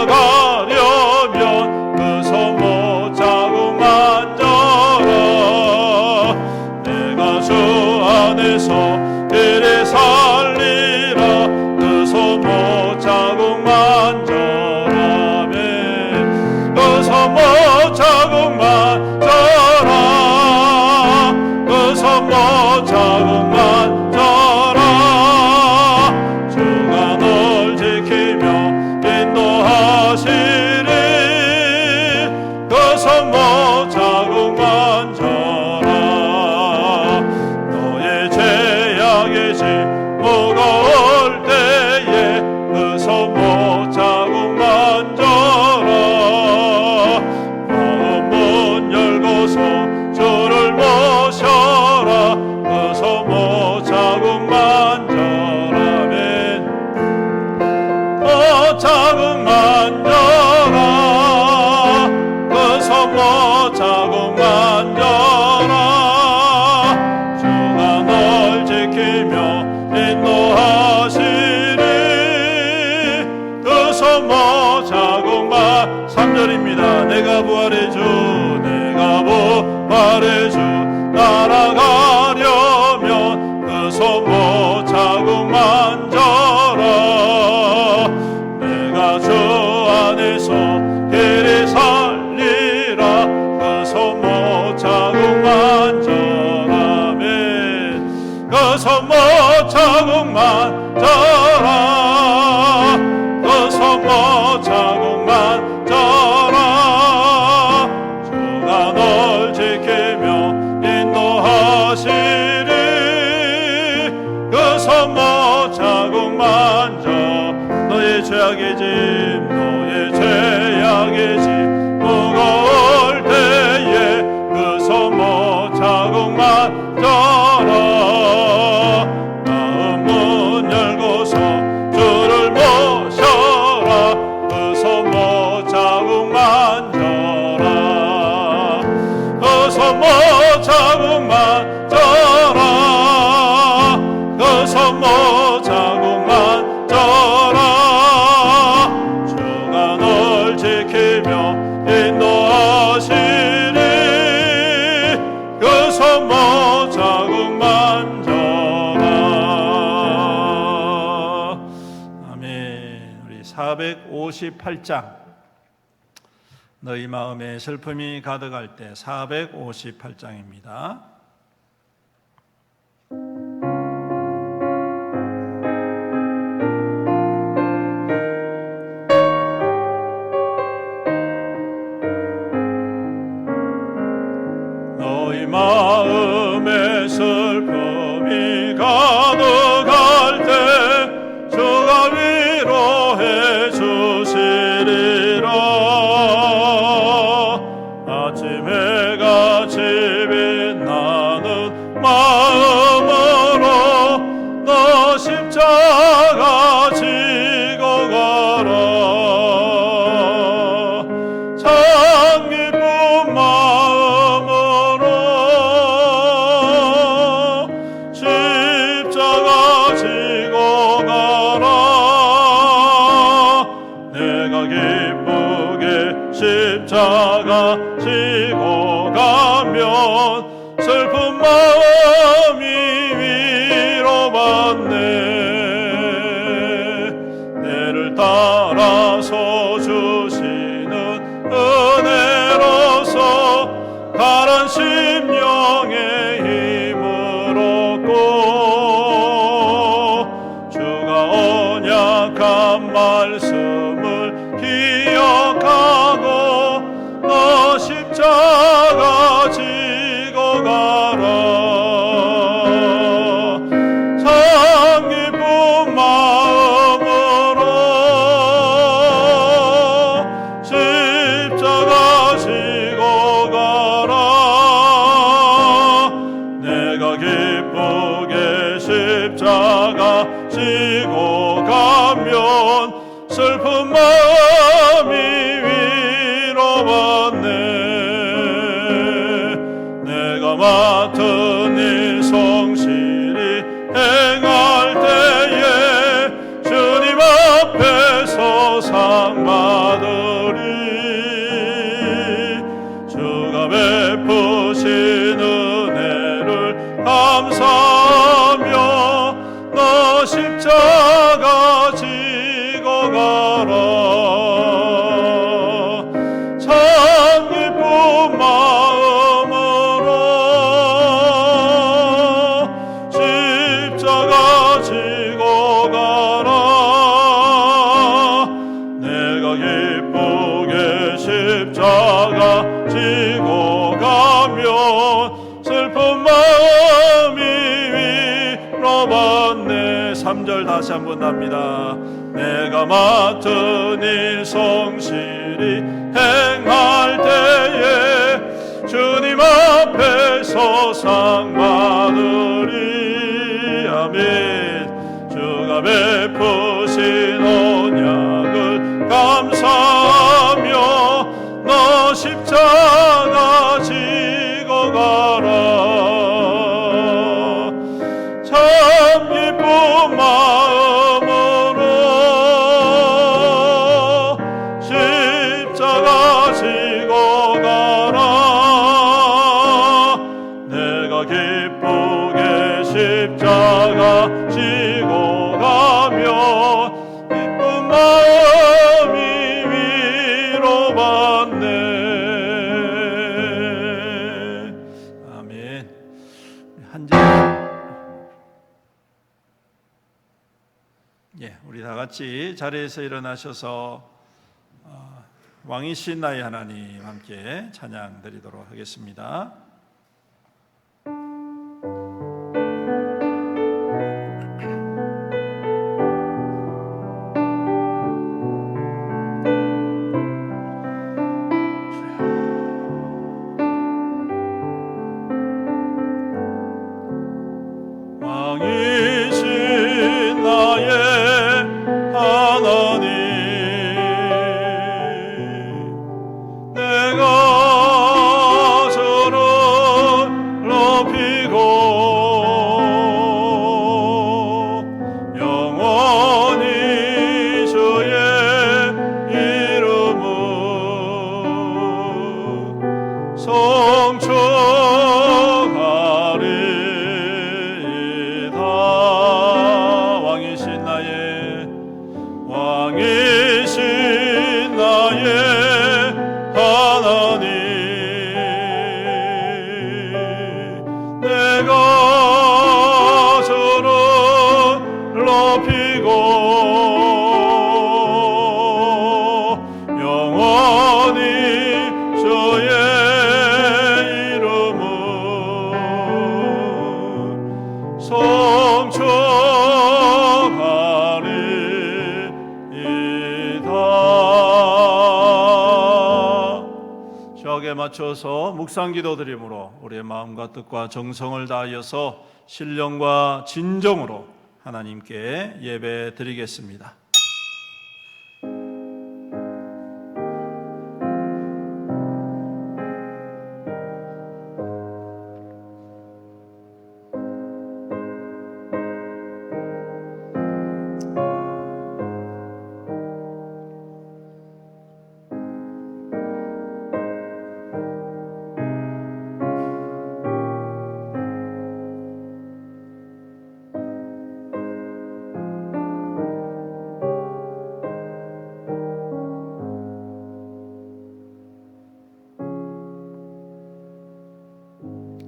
날아가려면 그 소모 자국 만져라. 내가 주 안에서 이리 살리라. 그 소모 자국 만져라매. 그 소모 자국 만져라. 그 소모 자국 만져라. 주가 널 지키며 인도하시리. 그 소모 자국 만져라. 너의 죄악의 짐 무거울 때에 그 소모 자국 만져라. 마음 문 열고서 주를 모셔라. 그 소모 자국 만져라면 자국 만져라. 그 소모 자국 만져라. 주가 널 지키며 인도하시리. 그 소모 자국만 3절입니다. 내가 부활의 주 내가 부활의 주 날아가려면 그 소모 자국 만져라. 내가 주 안에서 길이 살리라. 그 소모 자국 만져라면 그 소모 자국 만져라. 그 소모 자국 만져라. 주가 널 지키며 인도하시리. 그 소모 자국 만져. 너의 죄악의 짐 너의 죄악의 짐 무거울 때에 그 소모 자국 만져라. 마음 문 열고서 주를 모셔라. 그 소모 자국 만져라. 그 소모 자국 만져라. 그 소모 자국 만져라. 주가 널 지키며 인도하시리. 그 소모 자국 만져라. 아멘. 우리 458장 너희 마음에 슬픔이 가득할 때 458장입니다. 너희 마음에 슬픔이 가득할 때 주가 위로해 주시리라. 아침 해가 빛나는 마음으로 너 십자가 지고 가라. 참 기쁜 마음으로 십자가 지고 가라. 내가 기쁘게 십자가 지고 가면 슬픈 마음이 위로받네. 내를 따라서 주시는 은혜로서 가란 심령의 힘을 얻고 주가 언약한 말씀을 기억하고 너 십자가 지고 가라. 참 기쁜 마음으로 십자가 지고 가라. 감사하며 너 십자가 지고 가라. 참 기쁜 마음으로 십자가 지고 가라. 내가 기쁘게 십자가 지고 가면 슬픈 마음이 위로받네. 3절 다시 한번 답니다. 내가 맡은 일 성실히 행할 때에 주님 앞에서 상 받으리. 아멘. 주가 베푸신 언약을 감사하며 너 십자가 지고 가라. 참 기쁜 마음으로 십자가 지고 가라. 내가 기쁘게 십자가 지고 가며 기쁜 마음이 위로받네. 아멘. 우리 다 같이 자리에서 일어나셔서 왕이신 나의 하나님 함께 찬양 드리도록 하겠습니다. 왕이신 나의 하나님, 내가 저를 높이고 영원히 주의 이름을 성축하리이다. 왕이신 나의 하나님, 내가 저를 높이고 영원히 주의 이름을 성축하리이다. 주에 맞춰서 묵상기도 드림으로 우리의 마음과 뜻과 정성을 다하여서 신령과 진정으로 하나님께 예배 드리겠습니다.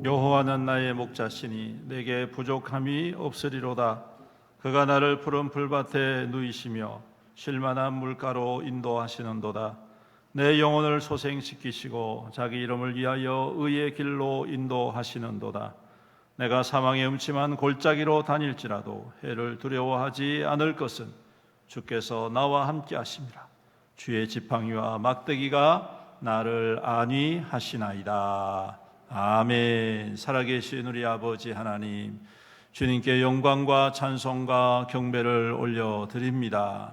여호와는 나의 목자시니 내게 부족함이 없으리로다. 그가 나를 푸른 풀밭에 누이시며 쉴만한 물가로 인도하시는도다. 내 영혼을 소생시키시고 자기 이름을 위하여 의의 길로 인도하시는도다. 내가 사망의 음침한 골짜기로 다닐지라도 해를 두려워하지 않을 것은 주께서 나와 함께 하심이라. 주의 지팡이와 막대기가 나를 안위하시나이다. 아멘. 살아계신 우리 아버지 하나님, 주님께 영광과 찬송과 경배를 올려드립니다.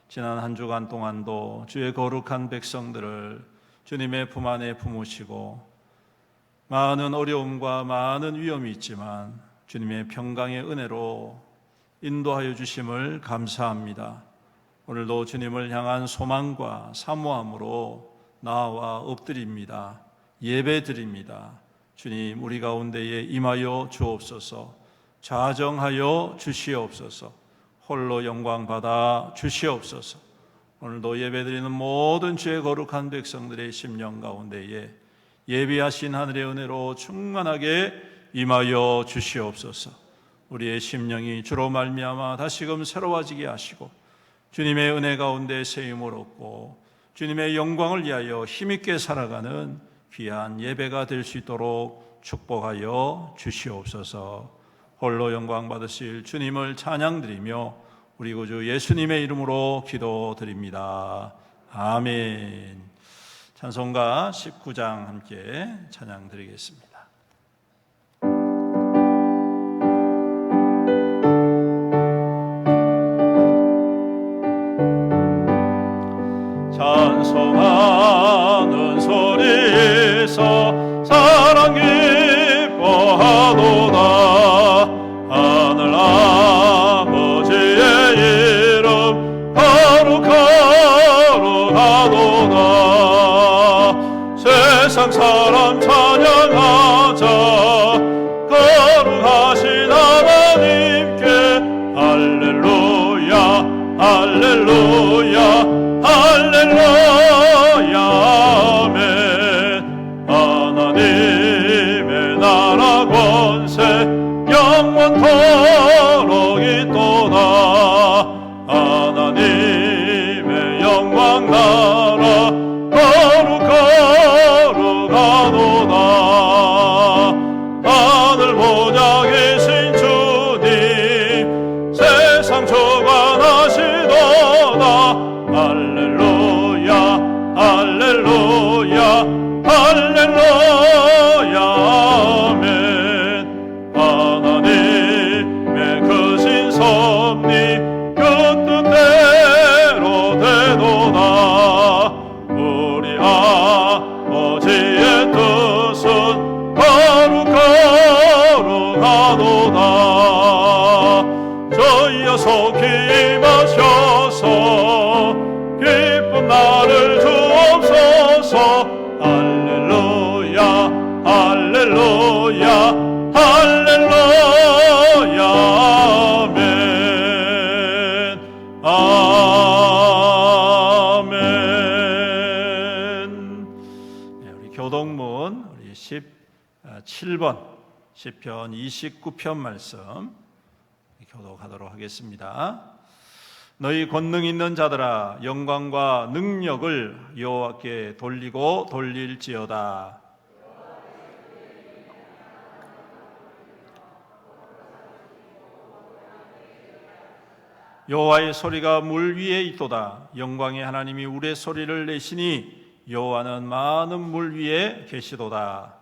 지난 한 주간 동안도 주의 거룩한 백성들을 주님의 품 안에 품으시고 많은 어려움과 많은 위험이 있지만 주님의 평강의 은혜로 인도하여 주심을 감사합니다. 오늘도 주님을 향한 소망과 사모함으로 나와 엎드립니다. 예배드립니다. 주님, 우리 가운데에 임하여 주옵소서. 좌정하여 주시옵소서. 홀로 영광 받아 주시옵소서. 오늘도 예배드리는 모든 주의 거룩한 백성들의 심령 가운데에 예비하신 하늘의 은혜로 충만하게 임하여 주시옵소서. 우리의 심령이 주로 말미암아 다시금 새로워지게 하시고 주님의 은혜 가운데 세임을 얻고 주님의 영광을 위하여 힘있게 살아가는 귀한 예배가 될 수 있도록 축복하여 주시옵소서. 홀로 영광 받으실 주님을 찬양드리며 우리 구주 예수님의 이름으로 기도드립니다. 아멘. 찬송가 19장 함께 찬양드리겠습니다. 찬송하는 소리에서 사랑 기뻐하도다. 하늘 아버지의 이름 거룩하도다. 세상 사람 찬양하자. 거룩하신 하나님께 할렐루야 할렐루야 할렐루야 아멘. 하나님의 나라 권세 영원토록 있도다. 하나님의 영광 나라 거룩하도다. 하늘 보좌 계신 주님 세상 주관하시도다. 할렐루야 할렐루야 할렐루야 아멘. 하나님의 크신 섭리 그 뜻대로 되도다. 우리 아버지의 뜻은 거룩하도다. 저희여 속히 임하셔서 기쁜 나를 주옵소서. 할렐루야 할렐루야 할렐루야 아멘 아멘. 네, 우리 교동문 우리 17번 시편 29편 말씀 교독하도록 하겠습니다. 너희 권능 있는 자들아 영광과 능력을 여호와께 돌리고 돌릴지어다. 여호와의 소리가 물 위에 있도다. 영광의 하나님이 우레소리를 내시니 여호와는 많은 물 위에 계시도다.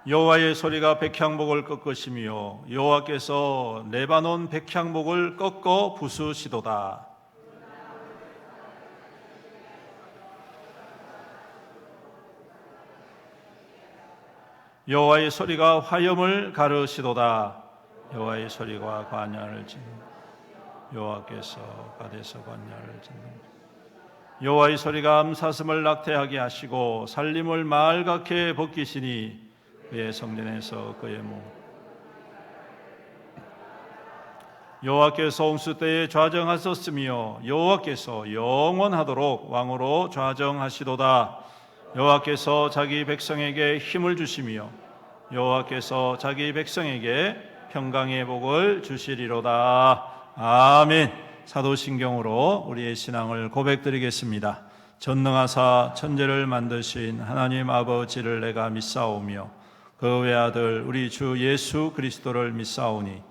여호와의 소리가 백향목을 꺾으시며 여호와께서 레바논 백향목을 꺾어 부수시도다. 여호와의 소리가 화염을 가르시도다. 여호와의 소리가 관야를 짓는 여호와께서 가데서 관야를 짓는 여호와의 소리가 암사슴을 낙태하게 하시고 살림을 말갛게 벗기시니 그의 성전에서 그의 몸 여호와께서 홍수 때에 좌정하셨으며 여호와께서 영원하도록 왕으로 좌정하시도다. 여호와께서 자기 백성에게 힘을 주시며 여호와께서 자기 백성에게 평강의 복을 주시리로다. 아멘. 사도신경으로 우리의 신앙을 고백드리겠습니다. 전능하사 천지를 만드신 하나님 아버지를 내가 믿사오며 그 외아들 우리 주 예수 그리스도를 믿사오니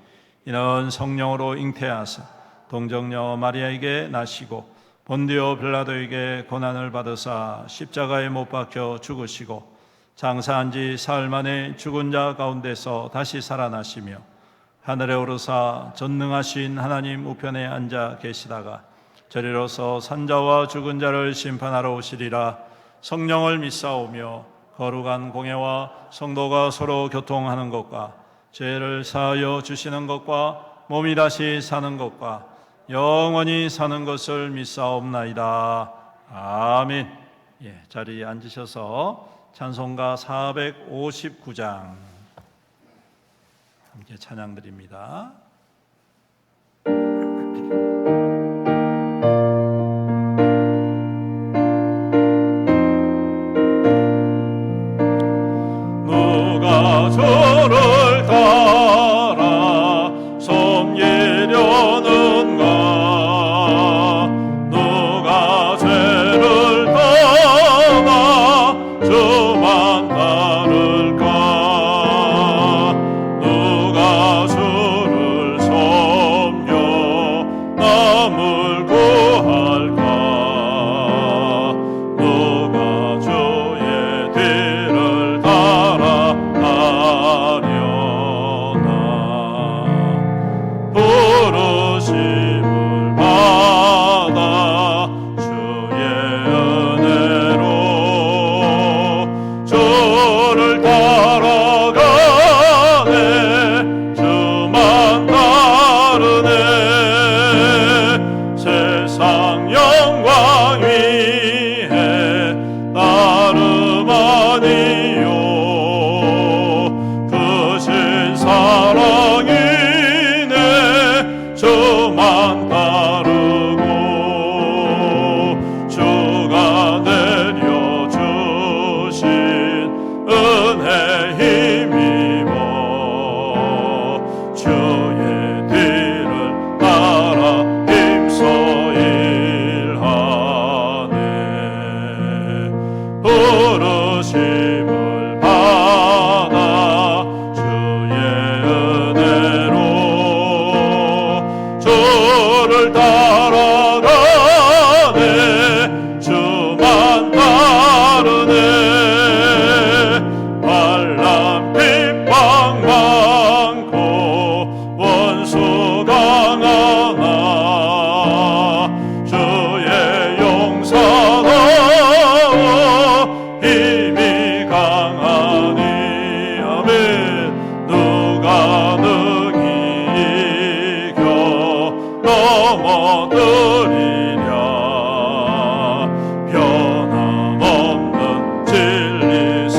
이는 성령으로 잉태하사 동정녀 마리아에게 나시고 본디오 빌라도에게 고난을 받으사 십자가에 못 박혀 죽으시고 장사한 지 사흘 만에 죽은 자 가운데서 다시 살아나시며 하늘에 오르사 전능하신 하나님 우편에 앉아 계시다가 저리로서 산자와 죽은 자를 심판하러 오시리라. 성령을 믿사오며 거룩한 공예와 성도가 서로 교통하는 것과 죄를 사하여 주시는 것과 몸이 다시 사는 것과 영원히 사는 것을 믿사옵나이다. 아멘. 자리에 앉으셔서 찬송가 459장 함께 찬양 드립니다. 누가 저를 따라 섬기려는가? 누가 죄를 떠나 저만 따를까? 누가 주를 섬겨 남을 구할까? 누가 주의 뒤를 따라가려나? 부르심을 받아 주의 은혜로 주를 따라가네. 주만 따르네. 세상 영광 위에 나름 아니요 크신 사랑이네. 주만 따르고 주가 내려주신 은혜 힘입어 주의 뒤를 따라 힘써 일하네. 부르심을 받아 주의 은혜로 주를 따라가네. 주만 따르네. 환난 핍박 많고 원수 강하나 주의 용서하고 힘이 강하니. 아멘. 누가 능히 이겨 넘어뜨리랴? 변함없는 진리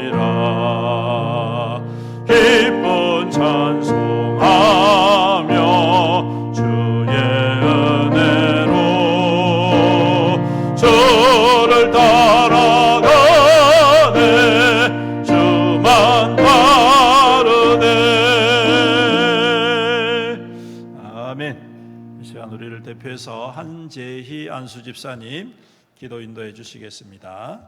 승리하리라. 기쁜 찬송하며 주의 은혜로 주를 따라가네. 주만 따르네. 아멘. 이 시간 우리를 대표해서 한재희 안수집사님 기도 인도해 주시겠습니다.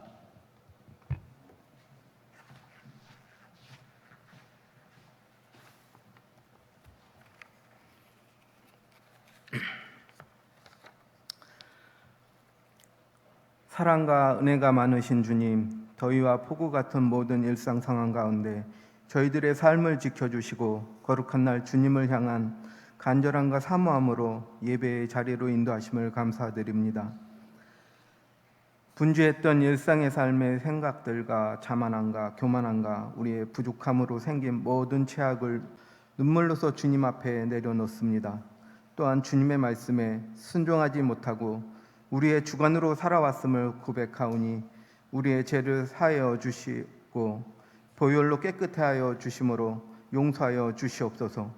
사랑과 은혜가 많으신 주님, 더위와 폭우 같은 모든 일상 상황 가운데 저희들의 삶을 지켜주시고 거룩한 날 주님을 향한 간절함과 사모함으로 예배의 자리로 인도하심을 감사드립니다. 분주했던 일상의 삶의 생각들과 자만함과 교만함과 우리의 부족함으로 생긴 모든 죄악을 눈물로써 주님 앞에 내려놓습니다. 또한 주님의 말씀에 순종하지 못하고 우리의 주관으로 살아왔음을 고백하오니 우리의 죄를 사하여 주시고 보혈로 깨끗해 하여 주심으로 용서하여 주시옵소서.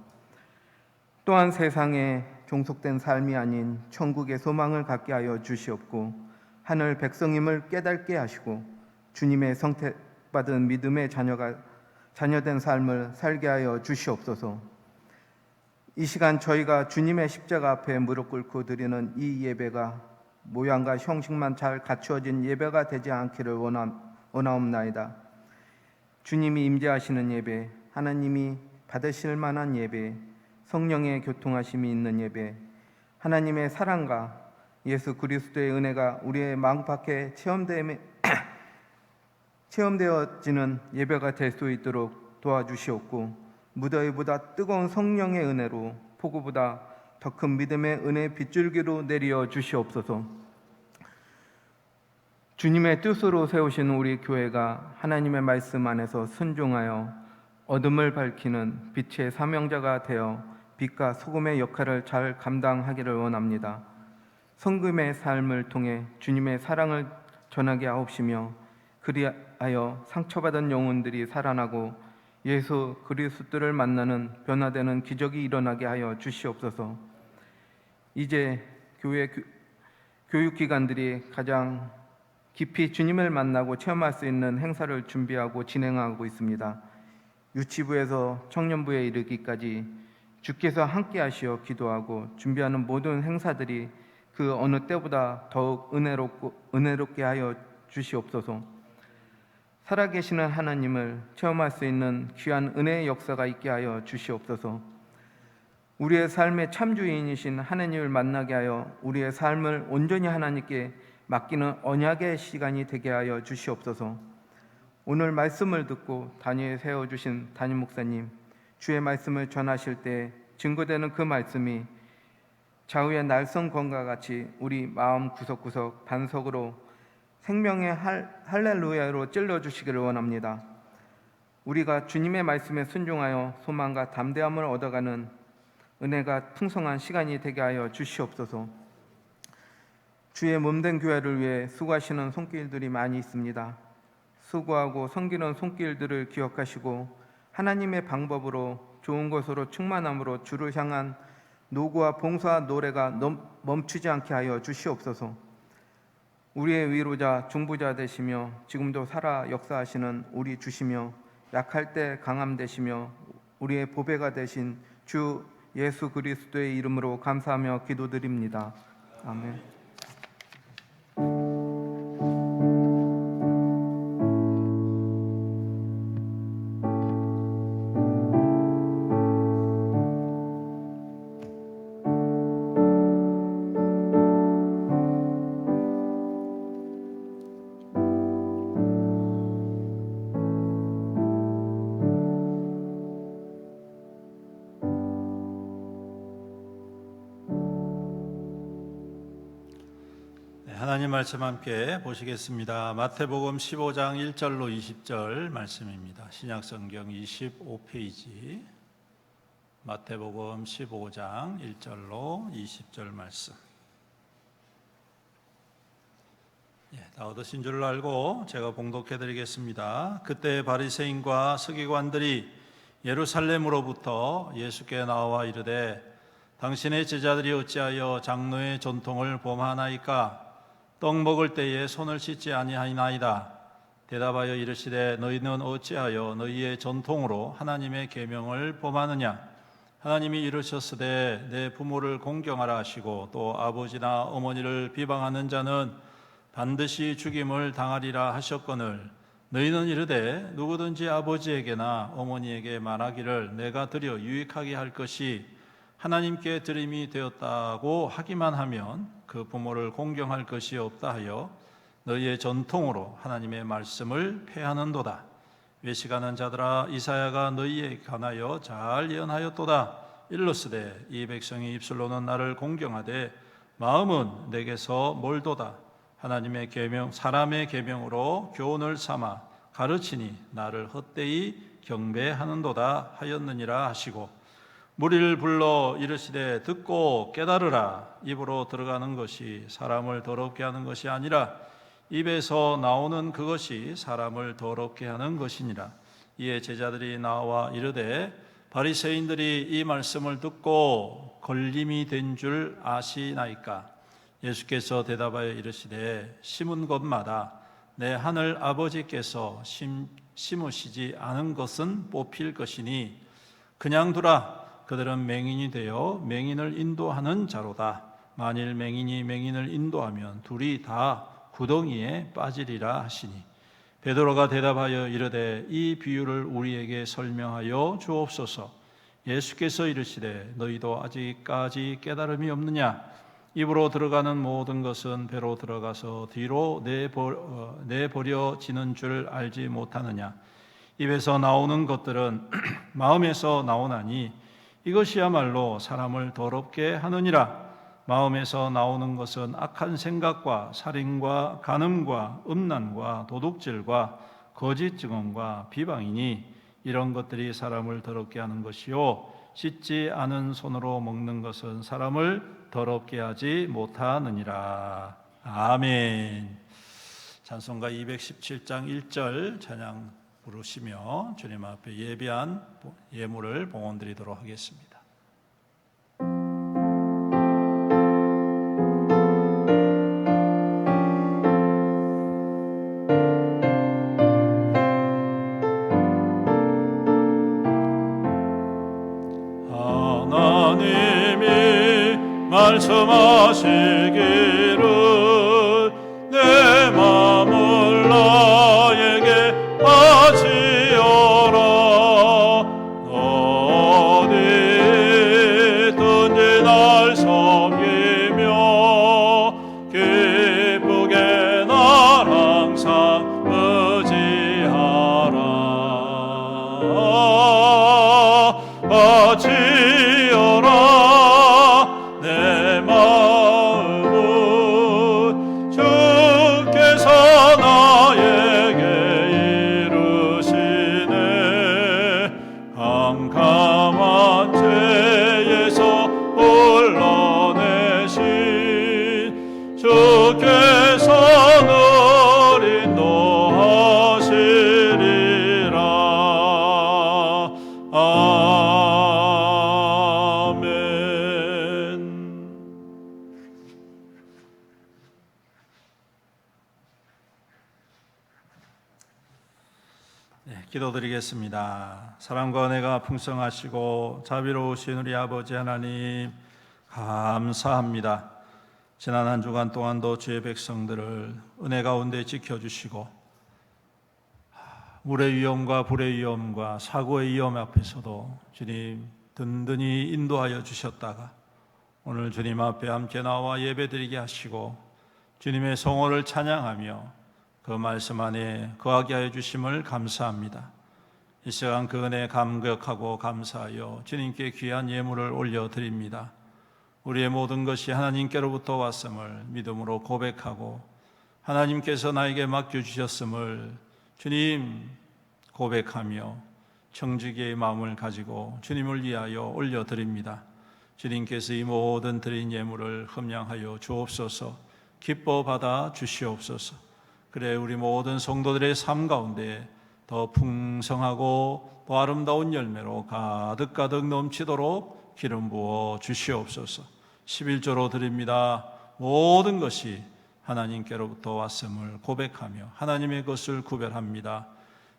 또한 세상에 종속된 삶이 아닌 천국의 소망을 갖게 하여 주시옵고 하늘 백성임을 깨닫게 하시고 주님의 선택받은 믿음의 자녀된 삶을 살게 하여 주시옵소서. 이 시간 저희가 주님의 십자가 앞에 무릎 꿇고 드리는 이 예배가 모양과 형식만 잘 갖추어진 예배가 되지 않기를 원하옵나이다. 주님이 임재하시는 예배, 하나님이 받으실 만한 예배, 성령의 교통하심이 있는 예배, 하나님의 사랑과 예수 그리스도의 은혜가 우리의 마음 밖에 체험되어지는 예배가 될 수 있도록 도와주시옵고 무더위보다 뜨거운 성령의 은혜로 폭우보다 더 큰 믿음의 은혜 빗줄기로 내려 주시옵소서. 주님의 뜻으로 세우신 우리 교회가 하나님의 말씀 안에서 순종하여 어둠을 밝히는 빛의 사명자가 되어 빛과 소금의 역할을 잘 감당하기를 원합니다. 성금의 삶을 통해 주님의 사랑을 전하게 하옵시며 그리하여 상처받은 영혼들이 살아나고 예수 그리스도를 만나는 변화되는 기적이 일어나게 하여 주시옵소서. 이제 교회 교육기관들이 가장 깊이 주님을 만나고 체험할 수 있는 행사를 준비하고 진행하고 있습니다. 유치부에서 청년부에 이르기까지 주께서 함께 하시어 기도하고 준비하는 모든 행사들이 그 어느 때보다 더욱 은혜롭게 하여 주시옵소서. 살아계시는 하나님을 체험할 수 있는 귀한 은혜의 역사가 있게 하여 주시옵소서. 우리의 삶의 참주인이신 하나님을 만나게 하여 우리의 삶을 온전히 하나님께 맡기는 언약의 시간이 되게 하여 주시옵소서. 오늘 말씀을 듣고 단위에 세워주신 담임 목사님, 주의 말씀을 전하실 때 증거되는 그 말씀이 좌우의 날성권과 같이 우리 마음 구석구석 반석으로 생명의 할렐루야로 찔러주시기를 원합니다. 우리가 주님의 말씀에 순종하여 소망과 담대함을 얻어가는 은혜가 풍성한 시간이 되게 하여 주시옵소서. 주의 몸된 교회를 위해 수고하시는 손길들이 많이 있습니다. 수고하고 섬기는 손길들을 기억하시고 하나님의 방법으로 좋은 것으로 충만함으로 주를 향한 노고와 봉사와 노래가 멈추지 않게 하여 주시옵소서. 우리의 위로자 중보자 되시며 지금도 살아 역사하시는 우리 주시며 약할 때 강함 되시며 우리의 보배가 되신 주 예수 그리스도의 이름으로 감사하며 기도드립니다. 아멘. 하나님 말씀 함께 보시겠습니다. 마태복음 15장 1절로 20절 말씀입니다. 신약성경 25페이지 마태복음 15장 1절로 20절 말씀. 다 얻으신 줄 알고 제가 봉독해 드리겠습니다. 그때 바리새인과 서기관들이 예루살렘으로부터 예수께 나와 이르되 당신의 제자들이 어찌하여 장로의 전통을 범하나이까? 떡 먹을 때에 손을 씻지 아니하나이다. 대답하여 이르시되 너희는 어찌하여 너희의 전통으로 하나님의 계명을 범하느냐? 하나님이 이르셨으되 내 부모를 공경하라 하시고 또 아버지나 어머니를 비방하는 자는 반드시 죽임을 당하리라 하셨거늘 너희는 이르되 누구든지 아버지에게나 어머니에게 말하기를 내가 드려 유익하게 할 것이 하나님께 드림이 되었다고 하기만 하면 그 부모를 공경할 것이 없다 하여 너희의 전통으로 하나님의 말씀을 폐하는도다. 외식하는 자들아 이사야가 너희에 관하여 잘 예언하였도다. 일러스되 이 백성이 입술로는 나를 공경하되 마음은 내게서 멀도다. 하나님의 계명 사람의 계명으로 교훈을 삼아 가르치니 나를 헛되이 경배하는도다 하였느니라 하시고 무리를 불러 이르시되 듣고 깨달으라. 입으로 들어가는 것이 사람을 더럽게 하는 것이 아니라 입에서 나오는 그것이 사람을 더럽게 하는 것이니라. 이에 제자들이 나와 이르되 바리새인들이 이 말씀을 듣고 걸림이 된 줄 아시나이까? 예수께서 대답하여 이르시되 심은 것마다 내 하늘 아버지께서 심으시지 않은 것은 뽑힐 것이니 그냥 두라. 그들은 맹인이 되어 맹인을 인도하는 자로다. 만일 맹인이 맹인을 인도하면 둘이 다 구덩이에 빠지리라 하시니 베드로가 대답하여 이르되 이 비유를 우리에게 설명하여 주옵소서. 예수께서 이르시되 너희도 아직까지 깨달음이 없느냐? 입으로 들어가는 모든 것은 배로 들어가서 뒤로 내버려지는 줄 알지 못하느냐? 입에서 나오는 것들은 마음에서 나오나니 이것이야말로 사람을 더럽게 하느니라. 마음에서 나오는 것은 악한 생각과 살인과 간음과 음란과 도둑질과 거짓 증언과 비방이니 이런 것들이 사람을 더럽게 하는 것이요 씻지 않은 손으로 먹는 것은 사람을 더럽게 하지 못하느니라. 아멘. 찬송가 217장 1절 찬양 부르시며 주님 앞에 예비한 예물을 봉헌드리도록 하겠습니다. 하나님이 말씀하시기를 내 마음을 나에게 하시어라. 어디든지 날 섬기며 기쁘게 날 항상 의지하라. 하시어라. 내 마음은 주께서 나에게 이르시네. 캄캄한 죄에서 불러내신 주께서 늘 인도하시리라. 기도드리겠습니다. 사랑과 은혜가 풍성하시고 자비로우신 우리 아버지 하나님 감사합니다. 지난 한 주간 동안도 주의 백성들을 은혜 가운데 지켜주시고 물의 위험과 불의 위험과 사고의 위험 앞에서도 주님 든든히 인도하여 주셨다가 오늘 주님 앞에 함께 나와 예배드리게 하시고 주님의 성호를 찬양하며 그 말씀 안에 거하게 하여 주심을 감사합니다. 이 시간 그 은혜에 감격하고 감사하여 주님께 귀한 예물을 올려드립니다. 우리의 모든 것이 하나님께로부터 왔음을 믿음으로 고백하고 하나님께서 나에게 맡겨주셨음을 주님 고백하며 청지기의 마음을 가지고 주님을 위하여 올려드립니다. 주님께서 이 모든 드린 예물을 흠양하여 주옵소서. 기뻐 받아 주시옵소서. 그래 우리 모든 성도들의 삶 가운데 더 풍성하고 또 아름다운 열매로 가득가득 넘치도록 기름 부어 주시옵소서. 11조로 드립니다. 모든 것이 하나님께로부터 왔음을 고백하며 하나님의 것을 구별합니다.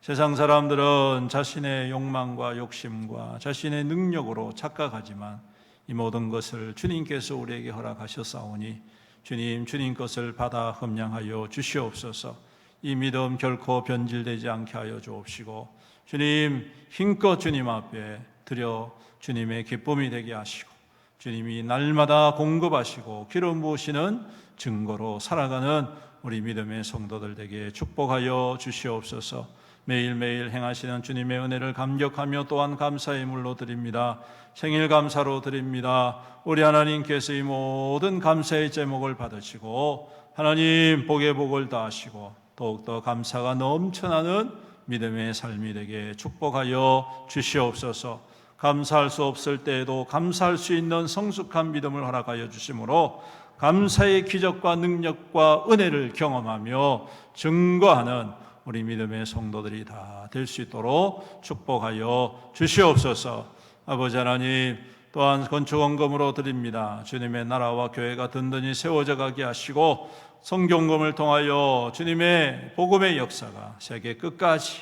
세상 사람들은 자신의 욕망과 욕심과 자신의 능력으로 착각하지만 이 모든 것을 주님께서 우리에게 허락하셨사오니 주님 것을 받아 흠양하여 주시옵소서. 이 믿음 결코 변질되지 않게 하여 주옵시고 주님 힘껏 주님 앞에 드려 주님의 기쁨이 되게 하시고 주님이 날마다 공급하시고 기름 부으시는 증거로 살아가는 우리 믿음의 성도들 되게 축복하여 주시옵소서. 매일매일 행하시는 주님의 은혜를 감격하며 또한 감사의 물로 드립니다. 생일 감사로 드립니다. 우리 하나님께서 이 모든 감사의 제목을 받으시고 하나님 복의 복을 다하시고 더욱더 감사가 넘쳐나는 믿음의 삶이 되게 축복하여 주시옵소서. 감사할 수 없을 때에도 감사할 수 있는 성숙한 믿음을 허락하여 주심으로 감사의 기적과 능력과 은혜를 경험하며 증거하는 우리 믿음의 성도들이 다 될 수 있도록 축복하여 주시옵소서. 아버지 하나님 또한 건축원금으로 드립니다. 주님의 나라와 교회가 든든히 세워져 가게 하시고 성경금을 통하여 주님의 복음의 역사가 세계 끝까지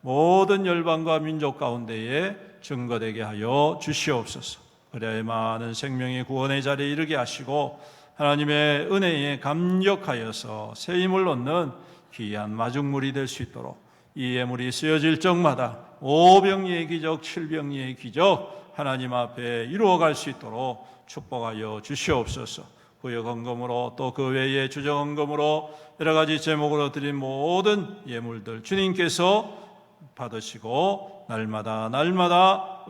모든 열방과 민족 가운데에 증거되게 하여 주시옵소서. 그래야 많은 생명의 구원의 자리에 이르게 하시고 하나님의 은혜에 감격하여서 새 힘을 얻는 귀한 마중물이 될 수 있도록 이 예물이 쓰여질 적마다 오병이의 기적, 칠병이의 기적 하나님 앞에 이루어갈 수 있도록 축복하여 주시옵소서. 구역헌금으로 또 그 외에 주정헌금으로 여러 가지 제목으로 드린 모든 예물들 주님께서 받으시고 날마다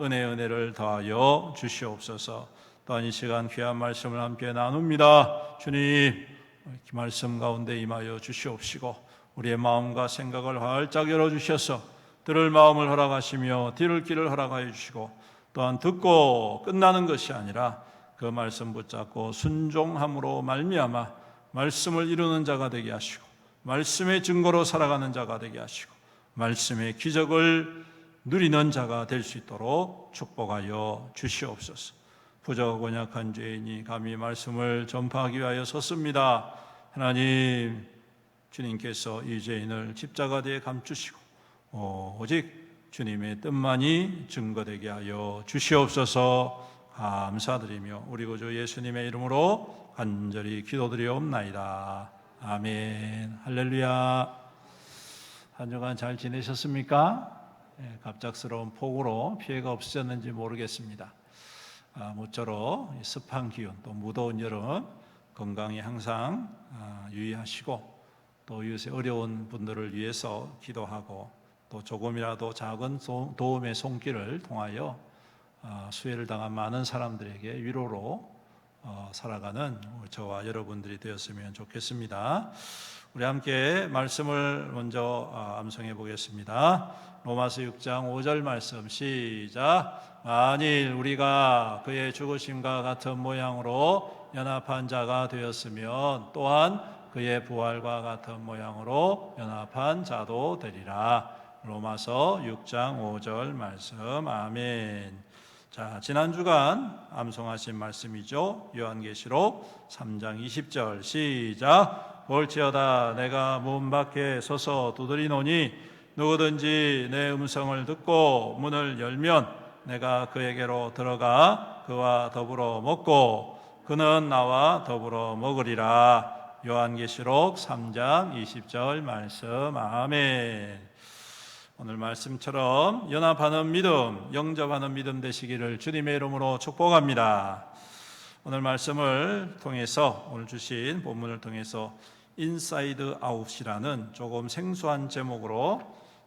은혜를 더하여 주시옵소서. 또한 이 시간 귀한 말씀을 함께 나눕니다. 주님 말씀 가운데 임하여 주시옵시고 우리의 마음과 생각을 활짝 열어주셔서 들을 마음을 허락하시며 들을 길을 허락하여 주시고 또한 듣고 끝나는 것이 아니라 그 말씀 붙잡고 순종함으로 말미암아 말씀을 이루는 자가 되게 하시고 말씀의 증거로 살아가는 자가 되게 하시고 말씀의 기적을 누리는 자가 될 수 있도록 축복하여 주시옵소서. 부족하고 연약한 죄인이 감히 말씀을 전파하기 위하여 섰습니다. 하나님, 주님께서 이 죄인을 십자가대에 감추시고 오직 주님의 뜻만이 증거되게 하여 주시옵소서. 감사드리며 우리 구주 예수님의 이름으로 간절히 기도드리옵나이다. 아멘. 할렐루야. 한 주간 잘 지내셨습니까? 갑작스러운 폭우로 피해가 없으셨는지 모르겠습니다. 모쪼록 습한 기온, 또 무더운 여름 건강에 항상 유의하시고 또 이웃에 어려운 분들을 위해서 기도하고 또 조금이라도 작은 도움의 손길을 통하여 수혜를 당한 많은 사람들에게 위로로 살아가는 저와 여러분들이 되었으면 좋겠습니다. 우리 함께 말씀을 먼저 암송해 보겠습니다. 로마서 6장 5절 말씀 시작. 만일 우리가 그의 죽으심과 같은 모양으로 연합한 자가 되었으면 또한 그의 부활과 같은 모양으로 연합한 자도 되리라. 로마서 6장 5절 말씀. 아멘. 자, 지난 주간 암송하신 말씀이죠. 요한계시록 3장 20절 시작. 볼지어다 내가 문 밖에 서서 두드리노니 누구든지 내 음성을 듣고 문을 열면 내가 그에게로 들어가 그와 더불어 먹고 그는 나와 더불어 먹으리라. 요한계시록 3장 20절 말씀. 아멘. 오늘 말씀처럼 연합하는 믿음, 영접하는 믿음 되시기를 주님의 이름으로 축복합니다. 오늘 말씀을 통해서, 오늘 주신 본문을 통해서 인사이드 아웃이라는 조금 생소한 제목으로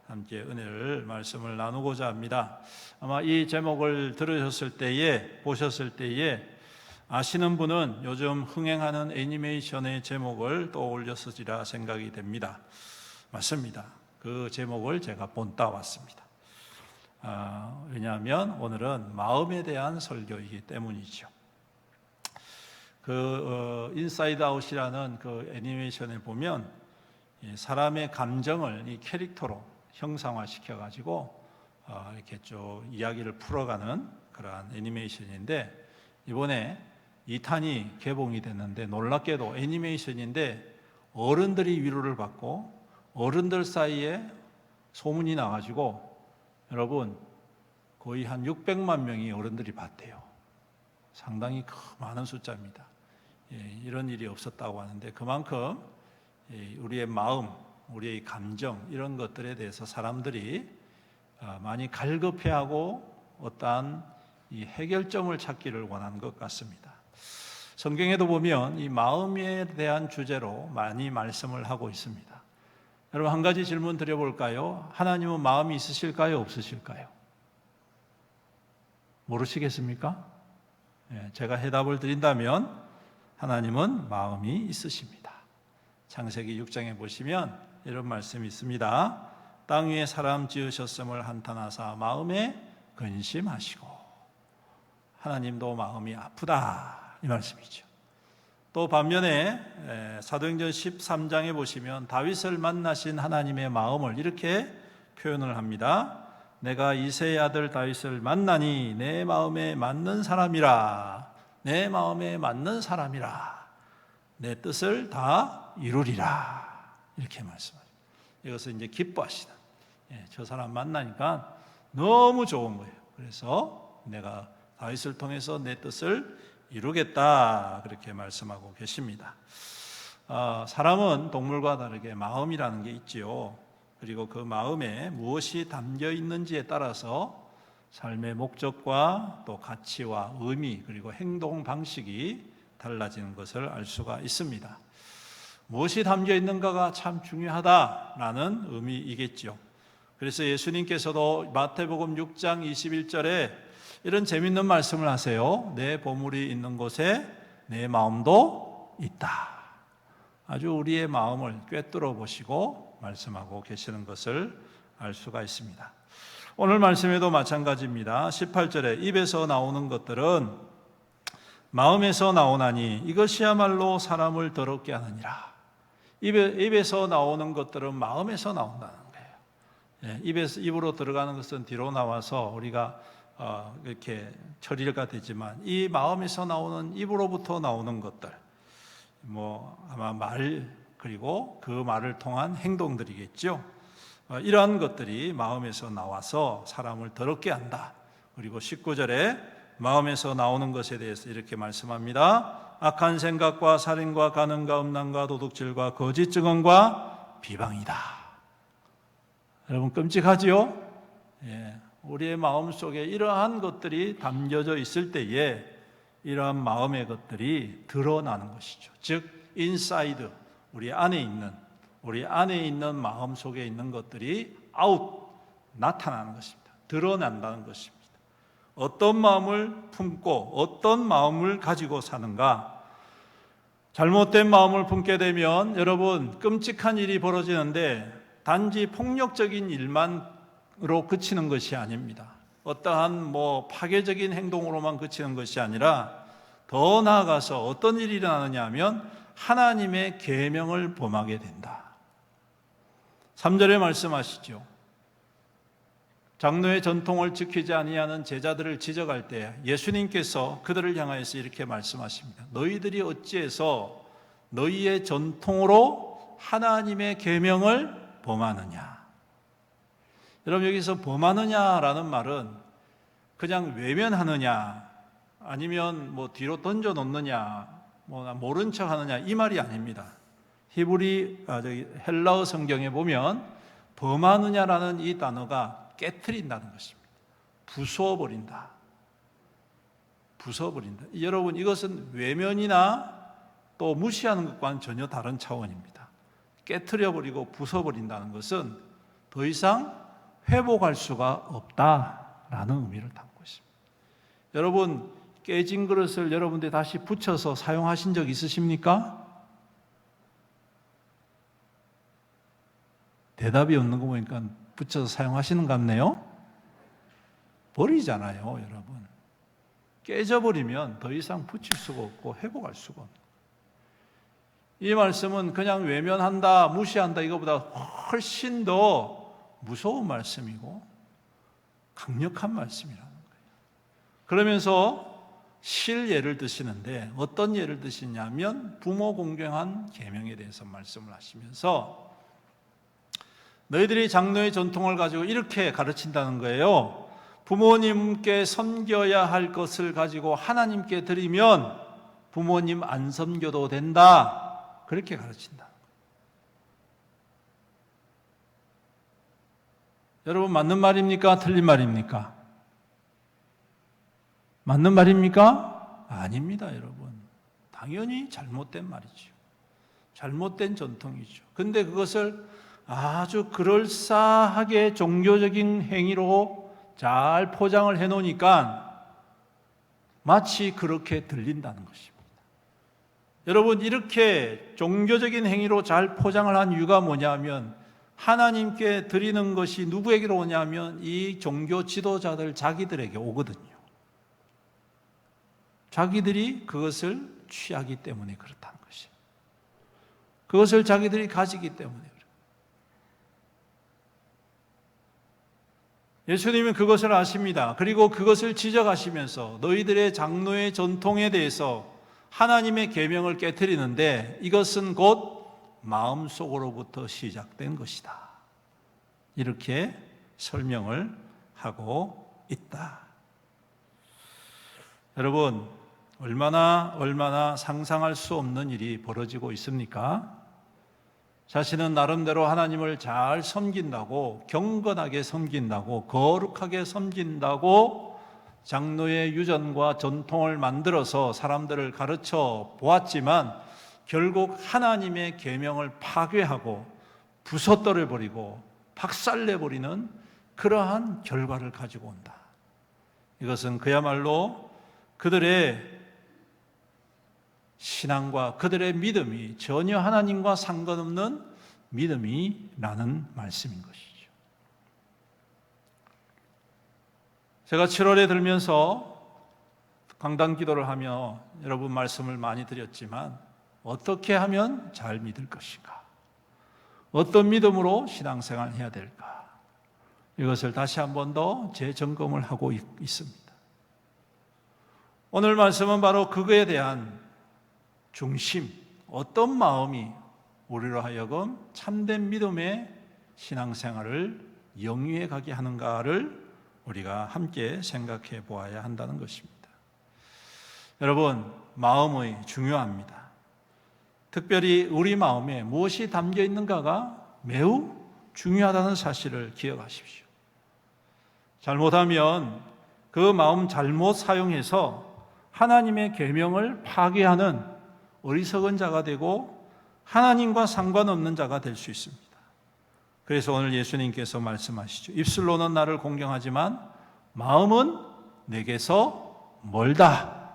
함께 은혜를 말씀을 나누고자 합니다. 아마 이 제목을 들으셨을 때에, 보셨을 때에 아시는 분은 요즘 흥행하는 애니메이션의 제목을 떠올렸으리라 생각이 됩니다. 맞습니다. 그 제목을 제가 본따 왔습니다. 왜냐하면 오늘은 마음에 대한 설교이기 때문이죠. 인사이드 아웃이라는 그 애니메이션에 보면 사람의 감정을 이 캐릭터로 형상화시켜 가지고 이렇게 쭉 이야기를 풀어가는 그러한 애니메이션인데 이번에 2탄이 개봉이 됐는데 놀랍게도 애니메이션인데 어른들이 위로를 받고 어른들 사이에 소문이 나가지고 여러분 거의 한 600만 명이 어른들이 봤대요. 상당히 많은 숫자입니다. 이런 일이 없었다고 하는데 그만큼 우리의 마음, 우리의 감정 이런 것들에 대해서 사람들이 많이 갈급해하고 어떠한 이 해결점을 찾기를 원하는 것 같습니다. 성경에도 보면 이 마음에 대한 주제로 많이 말씀을 하고 있습니다. 여러분 한 가지 질문 드려볼까요? 하나님은 마음이 있으실까요? 없으실까요? 모르시겠습니까? 제가 해답을 드린다면 하나님은 마음이 있으십니다. 창세기 6장에 보시면 이런 말씀이 있습니다. 땅 위에 사람 지으셨음을 한탄하사 마음에 근심하시고 하나님도 마음이 아프다 이 말씀이죠. 또 반면에 사도행전 13장에 보시면 다윗을 만나신 하나님의 마음을 이렇게 표현을 합니다. 내가 이새의 아들 다윗을 만나니 내 마음에 맞는 사람이라. 내 마음에 맞는 사람이라. 내 뜻을 다 이루리라. 이렇게 말씀하십니다. 이것을 이제 기뻐하시다. 저 사람 만나니까 너무 좋은 거예요. 그래서 내가 다윗을 통해서 내 뜻을 이루겠다 그렇게 말씀하고 계십니다. 사람은 동물과 다르게 마음이라는 게 있지요. 그리고 그 마음에 무엇이 담겨 있는지에 따라서 삶의 목적과 또 가치와 의미 그리고 행동 방식이 달라지는 것을 알 수가 있습니다. 무엇이 담겨 있는가가 참 중요하다라는 의미이겠죠. 그래서 예수님께서도 마태복음 6장 21절에 이런 재밌는 말씀을 하세요. 내 보물이 있는 곳에 내 마음도 있다. 아주 우리의 마음을 꿰뚫어 보시고 말씀하고 계시는 것을 알 수가 있습니다. 오늘 말씀에도 마찬가지입니다. 18절에 입에서 나오는 것들은 마음에서 나오나니 이것이야말로 사람을 더럽게 하느니라. 입에서 나오는 것들은 마음에서 나온다는 거예요. 입으로 들어가는 것은 뒤로 나와서 우리가 이렇게 처리가 되지만, 이 마음에서 나오는, 입으로부터 나오는 것들, 아마 말, 그리고 그 말을 통한 행동들이겠죠. 이러한 것들이 마음에서 나와서 사람을 더럽게 한다. 그리고 19절에 마음에서 나오는 것에 대해서 이렇게 말씀합니다. 악한 생각과 살인과 간음과 음란과 도둑질과 거짓 증언과 비방이다. 여러분, 끔찍하지요? 우리의 마음 속에 이러한 것들이 담겨져 있을 때에 이러한 마음의 것들이 드러나는 것이죠. 즉, 인사이드, 우리 안에 있는 마음 속에 있는 것들이 나타나는 것입니다. 드러난다는 것입니다. 어떤 마음을 품고 어떤 마음을 가지고 사는가. 잘못된 마음을 품게 되면 여러분, 끔찍한 일이 벌어지는데 단지 폭력적인 일만으로 그치는 것이 아닙니다. 어떠한 파괴적인 행동으로만 그치는 것이 아니라 더 나아가서 어떤 일이 일어나느냐 하면 하나님의 계명을 범하게 된다. 3절에 말씀하시죠. 장로의 전통을 지키지 아니하는 제자들을 지적할 때 예수님께서 그들을 향하여서 이렇게 말씀하십니다. 너희들이 어찌해서 너희의 전통으로 하나님의 계명을 범하느냐. 여러분, 여기서 범하느냐라는 말은 그냥 외면하느냐, 아니면 뒤로 던져 놓느냐, 모른 척 하느냐, 이 말이 아닙니다. 헬라어 성경에 보면 범하느냐라는 이 단어가 깨트린다는 것입니다. 부숴버린다. 여러분, 이것은 외면이나 또 무시하는 것과는 전혀 다른 차원입니다. 깨트려버리고 부숴버린다는 것은 더 이상 회복할 수가 없다라는 의미를 담고 있습니다. 여러분, 깨진 그릇을 여러분들이 다시 붙여서 사용하신 적 있으십니까? 대답이 없는 거 보니까 붙여서 사용하시는 것 같네요. 버리잖아요, 여러분. 깨져버리면 더 이상 붙일 수가 없고 회복할 수가 없는 거예요. 이 말씀은 그냥 외면한다, 무시한다, 이거보다 훨씬 더 무서운 말씀이고 강력한 말씀이라는 거예요. 그러면서 실예를 드시는데 어떤 예를 드시냐면 부모 공경한 계명에 대해서 말씀을 하시면서 너희들이 장로의 전통을 가지고 이렇게 가르친다는 거예요. 부모님께 섬겨야 할 것을 가지고 하나님께 드리면 부모님 안 섬겨도 된다. 그렇게 가르친다. 여러분, 맞는 말입니까? 틀린 말입니까? 맞는 말입니까? 아닙니다, 여러분. 당연히 잘못된 말이죠. 잘못된 전통이죠. 근데 그것을 아주 그럴싸하게 종교적인 행위로 잘 포장을 해놓으니까 마치 그렇게 들린다는 것입니다. 여러분, 이렇게 종교적인 행위로 잘 포장을 한 이유가 뭐냐면 하나님께 드리는 것이 누구에게로 오냐면 이 종교 지도자들 자기들에게 오거든요. 자기들이 그것을 취하기 때문에 그렇다는 것이에요. 그것을 자기들이 가지기 때문에. 예수님은 그것을 아십니다. 그리고 그것을 지적하시면서 너희들의 장로의 전통에 대해서 하나님의 계명을 깨트리는데 이것은 곧 마음속으로부터 시작된 것이다. 이렇게 설명을 하고 있다. 여러분, 얼마나 상상할 수 없는 일이 벌어지고 있습니까? 자신은 나름대로 하나님을 잘 섬긴다고, 경건하게 섬긴다고, 거룩하게 섬긴다고 장로의 유전과 전통을 만들어서 사람들을 가르쳐 보았지만 결국 하나님의 계명을 파괴하고 부숴떨어버리고 박살내버리는 그러한 결과를 가지고 온다. 이것은 그야말로 그들의 신앙과 그들의 믿음이 전혀 하나님과 상관없는 믿음이라는 말씀인 것이죠. 제가 7월에 들면서 강단 기도를 하며 여러분 말씀을 많이 드렸지만 어떻게 하면 잘 믿을 것인가? 어떤 믿음으로 신앙생활을 해야 될까? 이것을 다시 한 번 더 재점검을 하고 있습니다. 오늘 말씀은 바로 그거에 대한 중심, 어떤 마음이 우리로 하여금 참된 믿음의 신앙생활을 영위해 가게 하는가를 우리가 함께 생각해 보아야 한다는 것입니다. 여러분, 마음이 중요합니다. 특별히 우리 마음에 무엇이 담겨 있는가가 매우 중요하다는 사실을 기억하십시오. 잘못하면 그 마음 잘못 사용해서 하나님의 계명을 파괴하는 어리석은 자가 되고 하나님과 상관없는 자가 될 수 있습니다. 그래서 오늘 예수님께서 말씀하시죠. 입술로는 나를 공경하지만 마음은 내게서 멀다.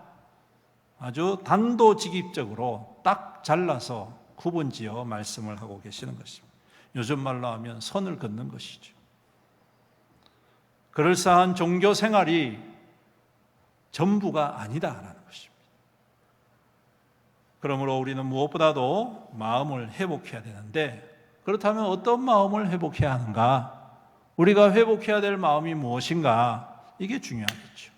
아주 단도직입적으로 딱 잘라서 구분지어 말씀을 하고 계시는 것입니다. 요즘 말로 하면 선을 긋는 것이죠. 그럴싸한 종교 생활이 전부가 아니다라는 것입니다. 그러므로 우리는 무엇보다도 마음을 회복해야 되는데, 그렇다면 어떤 마음을 회복해야 하는가? 우리가 회복해야 될 마음이 무엇인가? 이게 중요하겠죠.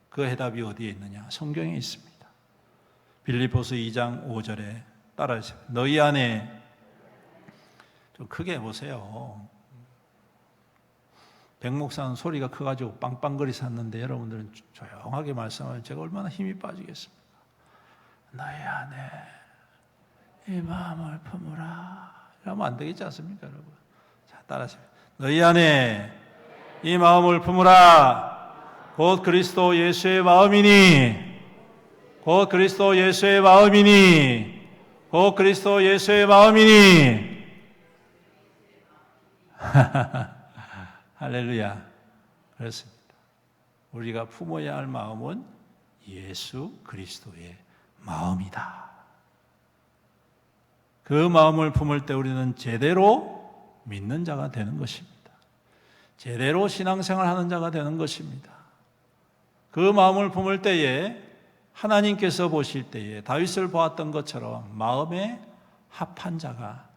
그 해답이 어디에 있느냐? 성경에 있습니다. 빌립보서 2장 5절에 따라하세요. 너희 안에, 좀 크게 해보세요. 백목사는 소리가 커가지고 빵빵거리 샀는데 여러분들은 조용하게 말씀하면 제가 얼마나 힘이 빠지겠습니까? 너희 안에 이 마음을 품으라. 이러면 안 되겠지 않습니까, 여러분? 자, 따라하세요. 너희 안에 이 마음을 품으라. 곧 그리스도 예수의 마음이니, 곧 그리스도 예수의 마음이니, 곧 그리스도 예수의 마음이니. 할렐루야. 그렇습니다. 우리가 품어야 할 마음은 예수 그리스도의 마음이다. 그 마음을 품을 때 우리는 제대로 믿는 자가 되는 것입니다. 제대로 신앙생활하는 자가 되는 것입니다. 그 마음을 품을 때에 하나님께서 보실 때에 다윗을 보았던 것처럼 마음에 합한 자가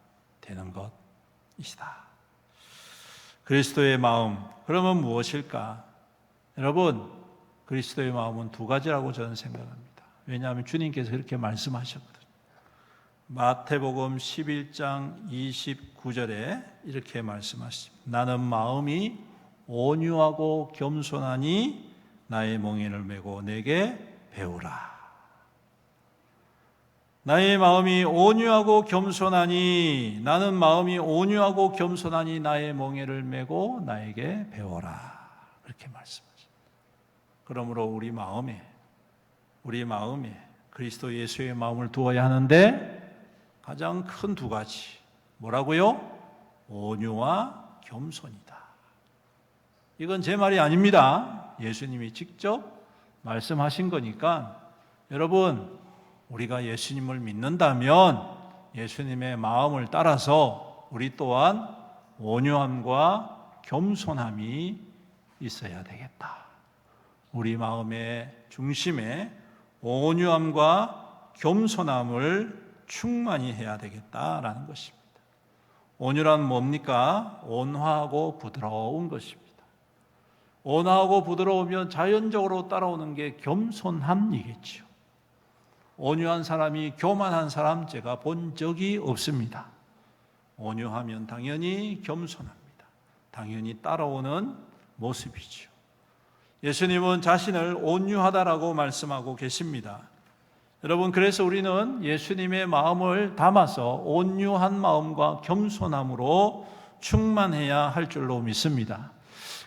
되는 것이다. 그리스도의 마음, 그러면 무엇일까? 여러분, 그리스도의 마음은 두 가지라고 저는 생각합니다. 왜냐하면 주님께서 그렇게 말씀하셨거든요. 마태복음 11장 29절에 이렇게 말씀하십니다. 나는 마음이 온유하고 겸손하니 나의 멍에를 메고 내게 배우라. 나의 마음이 온유하고 겸손하니, 나는 마음이 온유하고 겸손하니 나의 멍에를 메고 나에게 배워라. 그렇게 말씀하십니다. 그러므로 우리 마음에 그리스도 예수의 마음을 두어야 하는데 가장 큰 두 가지. 뭐라고요? 온유와 겸손이다. 이건 제 말이 아닙니다. 예수님이 직접 말씀하신 거니까 여러분, 우리가 예수님을 믿는다면 예수님의 마음을 따라서 우리 또한 온유함과 겸손함이 있어야 되겠다. 우리 마음의 중심에 온유함과 겸손함을 충만히 해야 되겠다라는 것입니다. 온유란 뭡니까? 온화하고 부드러운 것입니다. 온화하고 부드러우면 자연적으로 따라오는 게 겸손함이겠죠. 온유한 사람이 교만한 사람 제가 본 적이 없습니다. 온유하면 당연히 겸손합니다. 당연히 따라오는 모습이죠. 예수님은 자신을 온유하다라고 말씀하고 계십니다. 여러분, 그래서 우리는 예수님의 마음을 담아서 온유한 마음과 겸손함으로 충만해야 할 줄로 믿습니다.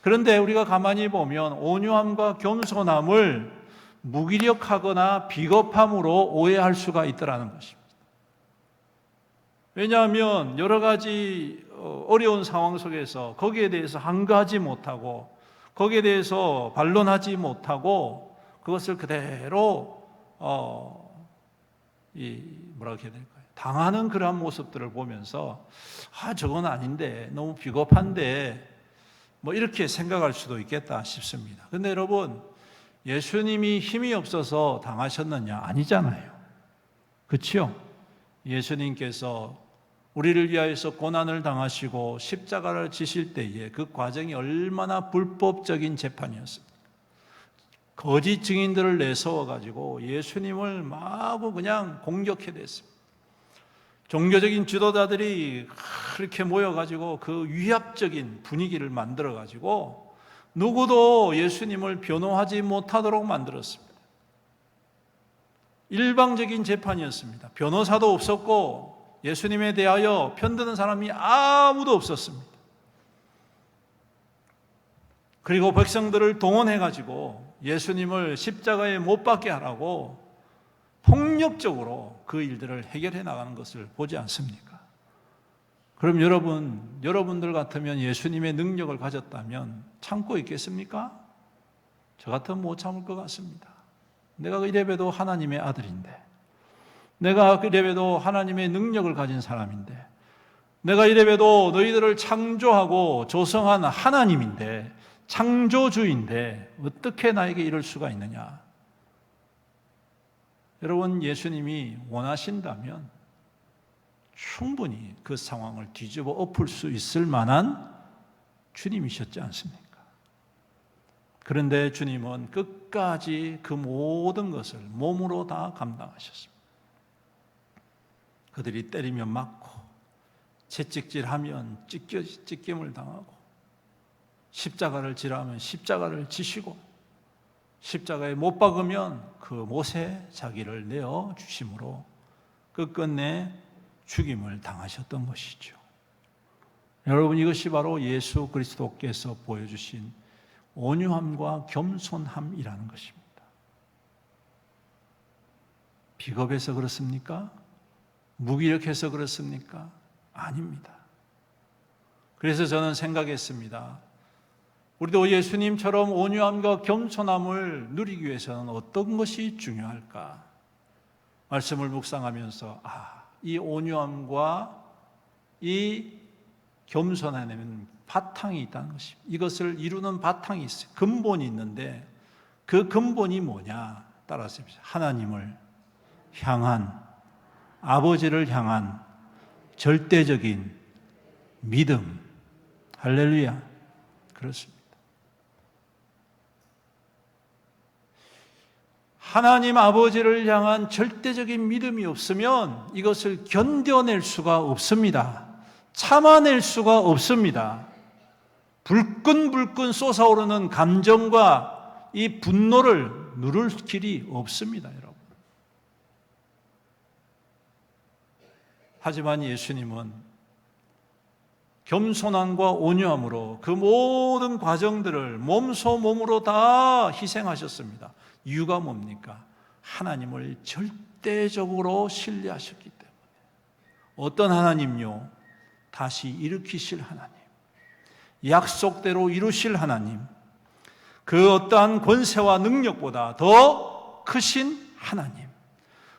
그런데 우리가 가만히 보면 온유함과 겸손함을 무기력하거나 비겁함으로 오해할 수가 있더라는 것입니다. 왜냐하면 여러 가지 어려운 상황 속에서 거기에 대해서 항거하지 못하고 거기에 대해서 반론하지 못하고 그것을 그대로 뭐라고 해야 될까요? 당하는 그러한 모습들을 보면서 저건 아닌데 너무 비겁한데 뭐 이렇게 생각할 수도 있겠다 싶습니다. 근데 여러분, 예수님이 힘이 없어서 당하셨느냐? 아니잖아요. 그렇죠? 예수님께서 우리를 위하여서 고난을 당하시고 십자가를 지실 때에 그 과정이 얼마나 불법적인 재판이었습니까? 거짓 증인들을 내세워가지고 예수님을 마구 그냥 공격해댔습니다. 종교적인 지도자들이 그렇게 모여가지고 그 위압적인 분위기를 만들어가지고 누구도 예수님을 변호하지 못하도록 만들었습니다. 일방적인 재판이었습니다. 변호사도 없었고 예수님에 대하여 편드는 사람이 아무도 없었습니다. 그리고 백성들을 동원해가지고 예수님을 십자가에 못 박게 하라고 폭력적으로 그 일들을 해결해 나가는 것을 보지 않습니까? 그럼 여러분들 같으면 예수님의 능력을 가졌다면 참고 있겠습니까? 저 같으면 못 참을 것 같습니다. 내가 이래봬도 하나님의 아들인데, 내가 이래봬도 하나님의 능력을 가진 사람인데, 내가 이래봬도 너희들을 창조하고 조성한 하나님인데, 창조주인데 어떻게 나에게 이럴 수가 있느냐? 여러분, 예수님이 원하신다면 충분히 그 상황을 뒤집어 엎을 수 있을 만한 주님이셨지 않습니까? 그런데 주님은 끝까지 그 모든 것을 몸으로 다 감당하셨습니다. 그들이 때리면 맞고, 채찍질하면 찢김을 당하고, 십자가를 지라면 십자가를 지시고, 십자가에 못 박으면 그 못에 자기를 내어 주심으로 끝끝내 죽임을 당하셨던 것이죠. 여러분, 이것이 바로 예수 그리스도께서 보여주신 온유함과 겸손함이라는 것입니다. 비겁해서 그렇습니까? 무기력해서 그렇습니까? 아닙니다. 그래서 저는 생각했습니다. 우리도 예수님처럼 온유함과 겸손함을 누리기 위해서는 어떤 것이 중요할까? 말씀을 묵상하면서 이 온유함과 이 겸손함에는 바탕이 있다는 것입니다. 이것을 이루는 바탕이 있어요. 근본이 있는데 그 근본이 뭐냐? 따라서 하나님을 향한, 아버지를 향한 절대적인 믿음. 할렐루야. 그렇습니다. 하나님 아버지를 향한 절대적인 믿음이 없으면 이것을 견뎌낼 수가 없습니다. 참아낼 수가 없습니다. 불끈불끈 솟아오르는 감정과 이 분노를 누를 길이 없습니다, 여러분. 하지만 예수님은 겸손함과 온유함으로 그 모든 과정들을 몸소 몸으로 다 희생하셨습니다. 이유가 뭡니까? 하나님을 절대적으로 신뢰하셨기 때문에. 어떤 하나님요? 다시 일으키실 하나님, 약속대로 이루실 하나님, 그 어떠한 권세와 능력보다 더 크신 하나님,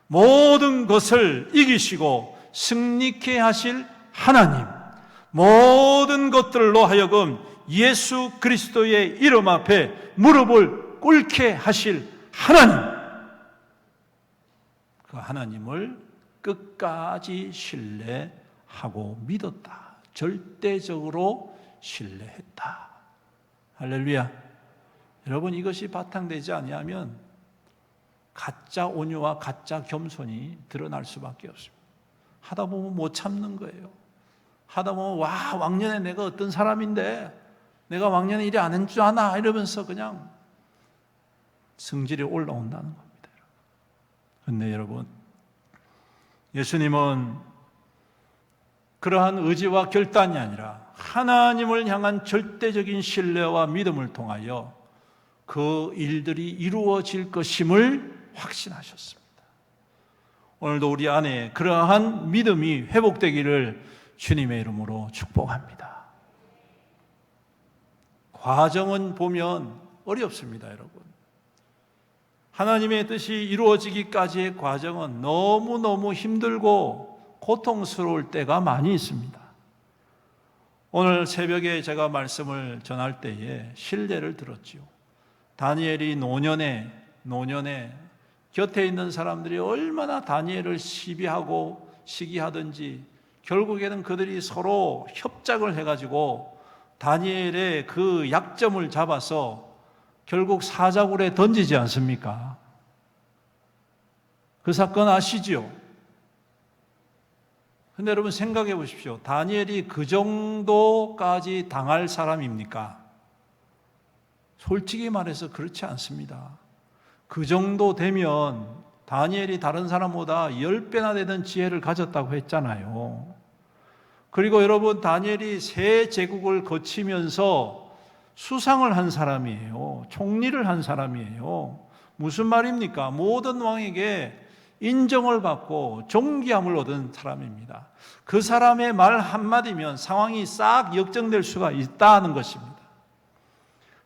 모든 것을 이기시고 승리케 하실 하나님, 모든 것들로 하여금 예수 그리스도의 이름 앞에 무릎을 꿇게 하실 하나님, 그 하나님을 끝까지 신뢰하고 믿었다. 절대적으로 신뢰했다. 할렐루야. 여러분, 이것이 바탕되지 아니하면 가짜 온유와 가짜 겸손이 드러날 수밖에 없습니다. 하다 보면 못 참는 거예요. 하다 보면 왕년에 내가 어떤 사람인데 내가 왕년에 이래 안 한 줄 아나 이러면서 그냥 성질이 올라온다는 겁니다. 그런데 여러분, 예수님은 그러한 의지와 결단이 아니라 하나님을 향한 절대적인 신뢰와 믿음을 통하여 그 일들이 이루어질 것임을 확신하셨습니다. 오늘도 우리 안에 그러한 믿음이 회복되기를 주님의 이름으로 축복합니다. 과정은 보면 어렵습니다, 여러분. 하나님의 뜻이 이루어지기까지의 과정은 너무너무 힘들고 고통스러울 때가 많이 있습니다. 오늘 새벽에 제가 말씀을 전할 때에 신뢰를 들었지요. 다니엘이 노년에 곁에 있는 사람들이 얼마나 다니엘을 시비하고 시기하든지 결국에는 그들이 서로 협작을 해가지고 다니엘의 그 약점을 잡아서 결국 사자굴에 던지지 않습니까? 그 사건 아시죠? 근데 여러분 생각해 보십시오. 다니엘이 그 정도까지 당할 사람입니까? 솔직히 말해서 그렇지 않습니다. 그 정도 되면 다니엘이 다른 사람보다 10배나 되는 지혜를 가졌다고 했잖아요. 그리고 여러분 다니엘이 세 제국을 거치면서 수상을 한 사람이에요. 총리를 한 사람이에요. 무슨 말입니까? 모든 왕에게 인정을 받고 존귀함을 얻은 사람입니다. 그 사람의 말 한마디면 상황이 싹 역정될 수가 있다는 것입니다.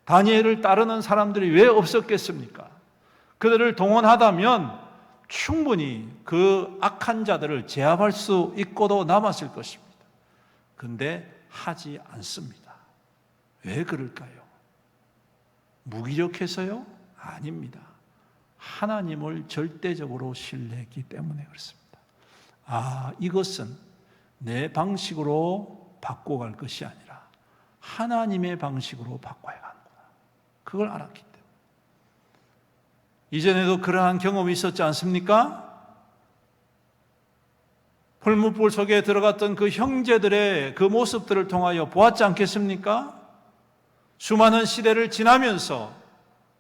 다니엘을 따르는 사람들이 왜 없었겠습니까? 그들을 동원하다면 충분히 그 악한 자들을 제압할 수 있고도 남았을 것입니다. 근데 하지 않습니다. 왜 그럴까요? 무기력해서요? 아닙니다. 하나님을 절대적으로 신뢰했기 때문에 그렇습니다. 이것은 내 방식으로 바꿔갈 것이 아니라 하나님의 방식으로 바꿔야 하는구나. 그걸 알았기 때문에. 이전에도 그러한 경험이 있었지 않습니까? 풀무불 속에 들어갔던 그 형제들의 그 모습들을 통하여 보았지 않겠습니까? 수많은 시대를 지나면서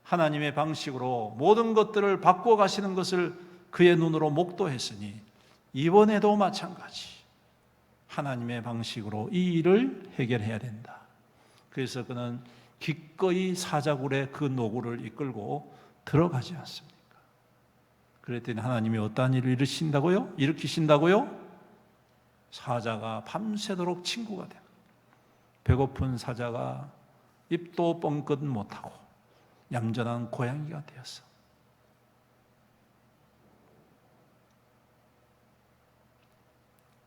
하나님의 방식으로 모든 것들을 바꿔 가시는 것을 그의 눈으로 목도했으니 이번에도 마찬가지 하나님의 방식으로 이 일을 해결해야 된다. 그래서 그는 기꺼이 사자굴의 그 노구를 이끌고 들어가지 않습니까? 그랬더니 하나님이 어떠한 일을 일으키신다고요? 사자가 밤새도록 친구가 됩니다. 배고픈 사자가 입도 뻥끗 못하고 얌전한 고양이가 되었어.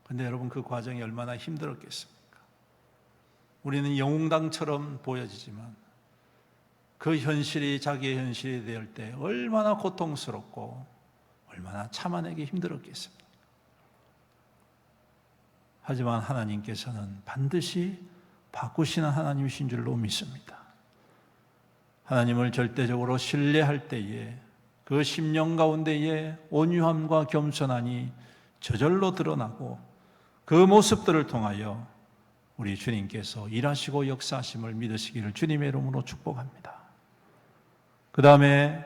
그런데 여러분 그 과정이 얼마나 힘들었겠습니까? 우리는 영웅당처럼 보여지지만 그 현실이 자기의 현실이 될 때 얼마나 고통스럽고 얼마나 참아내기 힘들었겠습니까? 하지만 하나님께서는 반드시 바꾸시는 하나님이신 줄로 믿습니다. 하나님을 절대적으로 신뢰할 때에 그 심령 가운데에 온유함과 겸손함이 저절로 드러나고 그 모습들을 통하여 우리 주님께서 일하시고 역사하심을 믿으시기를 주님의 이름으로 축복합니다. 그 다음에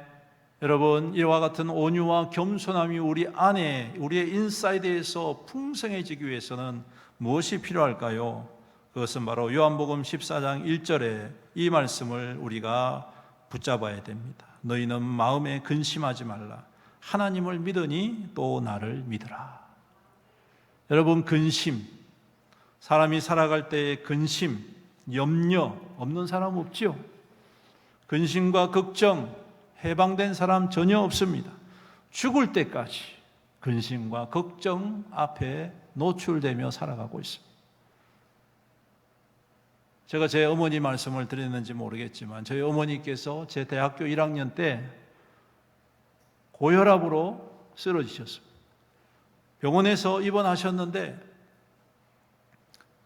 여러분 이와 같은 온유와 겸손함이 우리 안에 우리의 인사이드에서 풍성해지기 위해서는 무엇이 필요할까요? 그것은 바로 요한복음 14장 1절에 이 말씀을 우리가 붙잡아야 됩니다. 너희는 마음에 근심하지 말라. 하나님을 믿으니 또 나를 믿으라. 여러분 근심, 사람이 살아갈 때의 근심, 염려 없는 사람 없지요? 근심과 걱정 해방된 사람 전혀 없습니다. 죽을 때까지 근심과 걱정 앞에 노출되며 살아가고 있습니다. 제가 제 어머니 말씀을 드렸는지 모르겠지만 저희 어머니께서 제 대학교 1학년 때 고혈압으로 쓰러지셨습니다. 병원에서 입원하셨는데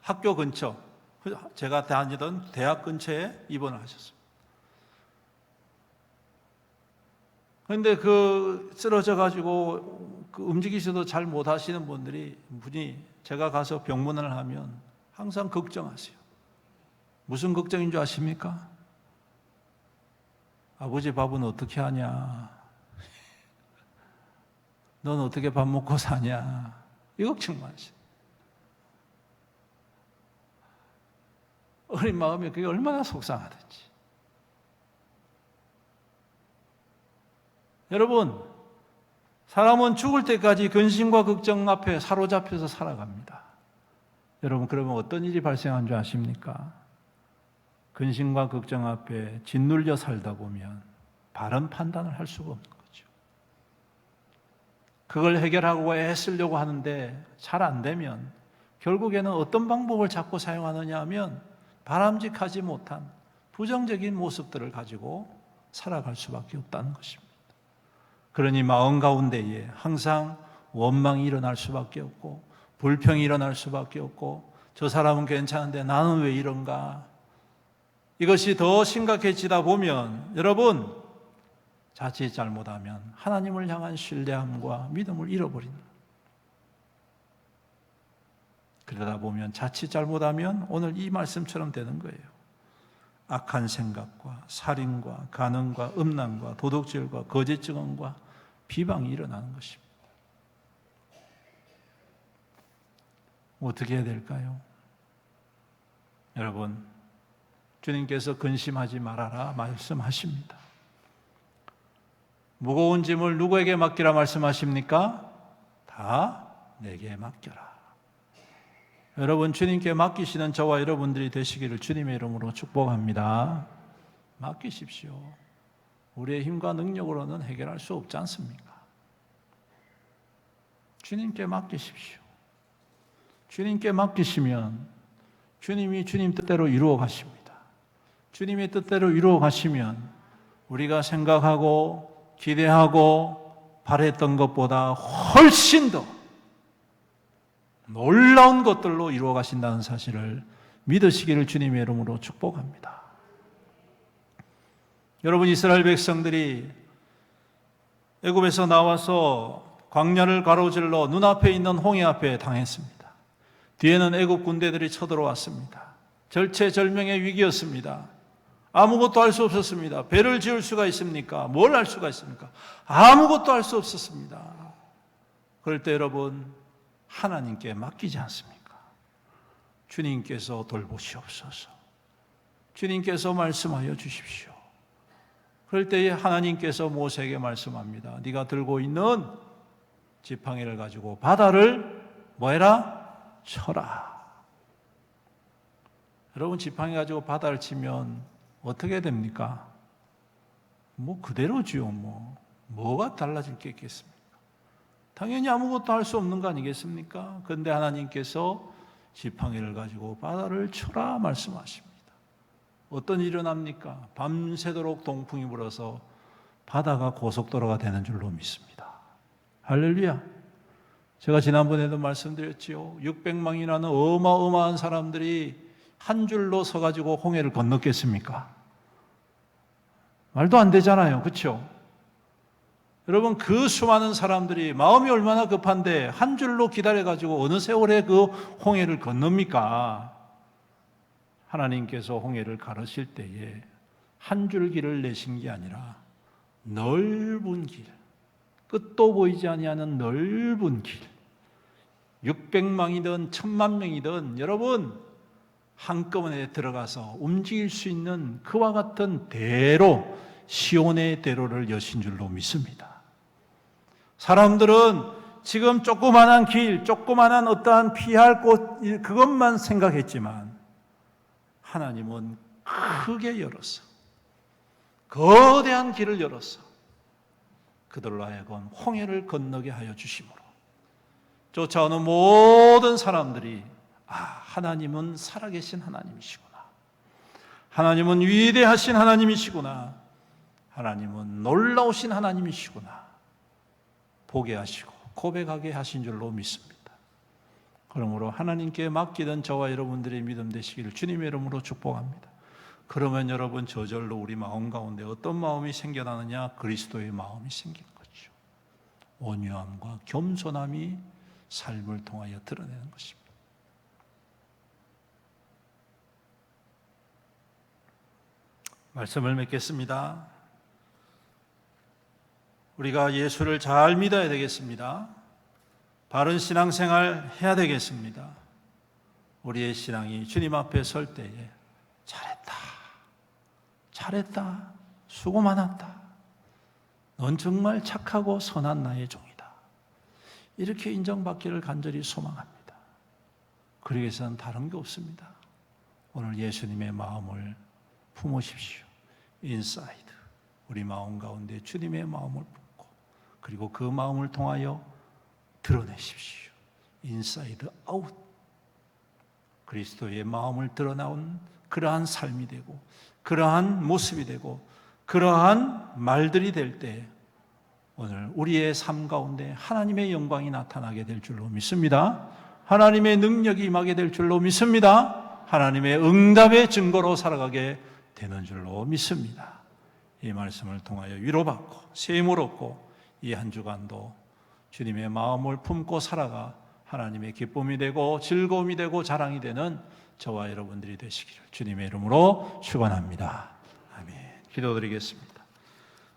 학교 근처, 제가 다니던 대학 근처에 입원을 하셨습니다. 그런데 그 쓰러져가지고 움직이셔도 잘 못하시는 분이 제가 가서 병문안을 하면 항상 걱정하세요. 무슨 걱정인 줄 아십니까? 아버지 밥은 어떻게 하냐? 넌 어떻게 밥 먹고 사냐? 이 걱정만 하세요. 어린 마음에 그게 얼마나 속상하든지. 여러분, 사람은 죽을 때까지 근심과 걱정 앞에 사로잡혀서 살아갑니다. 여러분, 그러면 어떤 일이 발생한 줄 아십니까? 근심과 걱정 앞에 짓눌려 살다 보면 바른 판단을 할 수가 없는 거죠. 그걸 해결하고 애쓰려고 하는데 잘 안 되면 결국에는 어떤 방법을 자꾸 사용하느냐 하면 바람직하지 못한 부정적인 모습들을 가지고 살아갈 수밖에 없다는 것입니다. 그러니 마음 가운데에 항상 원망이 일어날 수밖에 없고 불평이 일어날 수밖에 없고 저 사람은 괜찮은데 나는 왜 이런가? 이것이 더 심각해지다 보면 여러분 자칫 잘못하면 하나님을 향한 신뢰함과 믿음을 잃어버린다. 그러다 보면 자칫 잘못하면 오늘 이 말씀처럼 되는 거예요. 악한 생각과 살인과 간음과 음란과 도둑질과 거짓 증언과 비방이 일어나는 것입니다. 어떻게 해야 될까요? 여러분, 주님께서 근심하지 말아라 말씀하십니다. 무거운 짐을 누구에게 맡기라 말씀하십니까? 다 내게 맡겨라. 여러분, 주님께 맡기시는 저와 여러분들이 되시기를 주님의 이름으로 축복합니다. 맡기십시오. 우리의 힘과 능력으로는 해결할 수 없지 않습니까? 주님께 맡기십시오. 주님께 맡기시면 주님이 주님 뜻대로 이루어 가십니다. 주님의 뜻대로 이루어 가시면 우리가 생각하고 기대하고 바랬던 것보다 훨씬 더 놀라운 것들로 이루어 가신다는 사실을 믿으시기를 주님의 이름으로 축복합니다. 여러분, 이스라엘 백성들이 애굽에서 나와서 광야를 가로질러 눈앞에 있는 홍해 앞에 당했습니다. 뒤에는 애굽 군대들이 쳐들어왔습니다. 절체절명의 위기였습니다. 아무것도 할 수 없었습니다. 배를 지을 수가 있습니까? 뭘 할 수가 있습니까? 아무것도 할 수 없었습니다. 그럴 때 여러분, 하나님께 맡기지 않습니까? 주님께서 돌보시옵소서. 주님께서 말씀하여 주십시오. 그럴 때에 하나님께서 모세에게 말씀합니다. 네가 들고 있는 지팡이를 가지고 바다를 뭐해라? 쳐라. 여러분, 지팡이 가지고 바다를 치면 어떻게 됩니까? 그대로지요. 뭐가 달라질 게 있겠습니까? 당연히 아무것도 할 수 없는 거 아니겠습니까? 그런데 하나님께서 지팡이를 가지고 바다를 쳐라 말씀하십니다. 어떤 일이 일어납니까? 밤새도록 동풍이 불어서 바다가 고속도로가 되는 줄로 믿습니다. 할렐루야. 제가 지난번에도 말씀드렸지요. 600명이라는 어마어마한 사람들이 한 줄로 서가지고 홍해를 건넜겠습니까? 말도 안 되잖아요. 그렇죠? 여러분, 그 수많은 사람들이 마음이 얼마나 급한데 한 줄로 기다려가지고 어느 세월에 그 홍해를 건넙니까? 하나님께서 홍해를 가르실 때에 한 줄 길을 내신 게 아니라 넓은 길, 끝도 보이지 아니하는 넓은 길, 600명이든 1000만명이든 여러분 한꺼번에 들어가서 움직일 수 있는 그와 같은 대로, 시온의 대로를 여신 줄로 믿습니다. 사람들은 지금 조그만한 길, 조그만한 어떠한 피할 곳, 그것만 생각했지만 하나님은 크게 열어서 거대한 길을 열어서 그들로 하여금 홍해를 건너게 하여 주심으로 쫓아오는 모든 사람들이 하나님은 살아계신 하나님이시구나. 하나님은 위대하신 하나님이시구나. 하나님은 놀라우신 하나님이시구나. 보게 하시고 고백하게 하신 줄로 믿습니다. 그러므로 하나님께 맡기던 저와 여러분들의 믿음 되시기를 주님의 이름으로 축복합니다. 그러면 여러분 저절로 우리 마음 가운데 어떤 마음이 생겨나느냐? 그리스도의 마음이 생기는 거죠. 온유함과 겸손함이 삶을 통하여 드러내는 것입니다. 말씀을 맺겠습니다. 우리가 예수를 잘 믿어야 되겠습니다. 바른 신앙생활 해야 되겠습니다. 우리의 신앙이 주님 앞에 설 때에 잘했다, 수고 많았다, 넌 정말 착하고 선한 나의 종이다, 이렇게 인정받기를 간절히 소망합니다. 그러기 위해서는 다른 게 없습니다. 오늘 예수님의 마음을 품으십시오. 인사이드, 우리 마음 가운데 주님의 마음을 품고 그리고 그 마음을 통하여 드러내십시오. 인사이드 아웃, 그리스도의 마음을 드러나온 그러한 삶이 되고 그러한 모습이 되고 그러한 말들이 될 때 오늘 우리의 삶 가운데 하나님의 영광이 나타나게 될 줄로 믿습니다. 하나님의 능력이 임하게 될 줄로 믿습니다. 하나님의 응답의 증거로 살아가게 되는 줄로 믿습니다. 이 말씀을 통하여 위로받고 세임을 얻고 이 한 주간도 주님의 마음을 품고 살아가 하나님의 기쁨이 되고 즐거움이 되고 자랑이 되는 저와 여러분들이 되시기를 주님의 이름으로 축원합니다. 아멘. 기도드리겠습니다.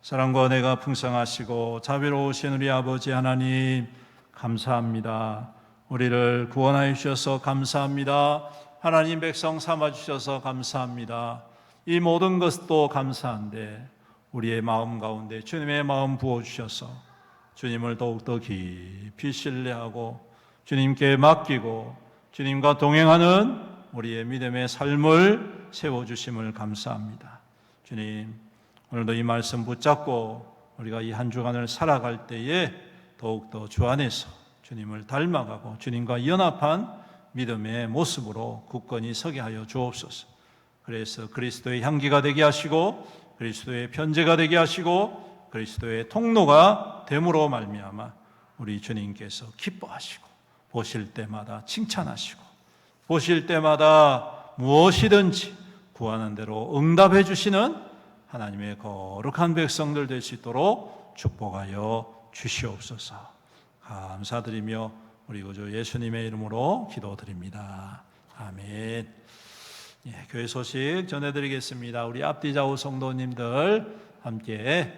사랑과 은혜가 풍성하시고 자비로우신 우리 아버지 하나님 감사합니다. 우리를 구원하여 주셔서 감사합니다. 하나님 백성 삼아 주셔서 감사합니다. 이 모든 것도 감사한데 우리의 마음 가운데 주님의 마음 부어주셔서 주님을 더욱더 깊이 신뢰하고 주님께 맡기고 주님과 동행하는 우리의 믿음의 삶을 세워주심을 감사합니다. 주님, 오늘도 이 말씀 붙잡고 우리가 이 한 주간을 살아갈 때에 더욱더 주 안에서 주님을 닮아가고 주님과 연합한 믿음의 모습으로 굳건히 서게 하여 주옵소서. 그래서 그리스도의 향기가 되게 하시고 그리스도의 편제가 되게 하시고 그리스도의 통로가 됨으로 말미암아 우리 주님께서 기뻐하시고 보실 때마다 칭찬하시고 보실 때마다 무엇이든지 구하는 대로 응답해 주시는 하나님의 거룩한 백성들 될 수 있도록 축복하여 주시옵소서. 감사드리며 우리 구주 예수님의 이름으로 기도드립니다. 아멘. 예, 교회 소식 전해드리겠습니다. 우리 앞뒤 좌우 성도님들 함께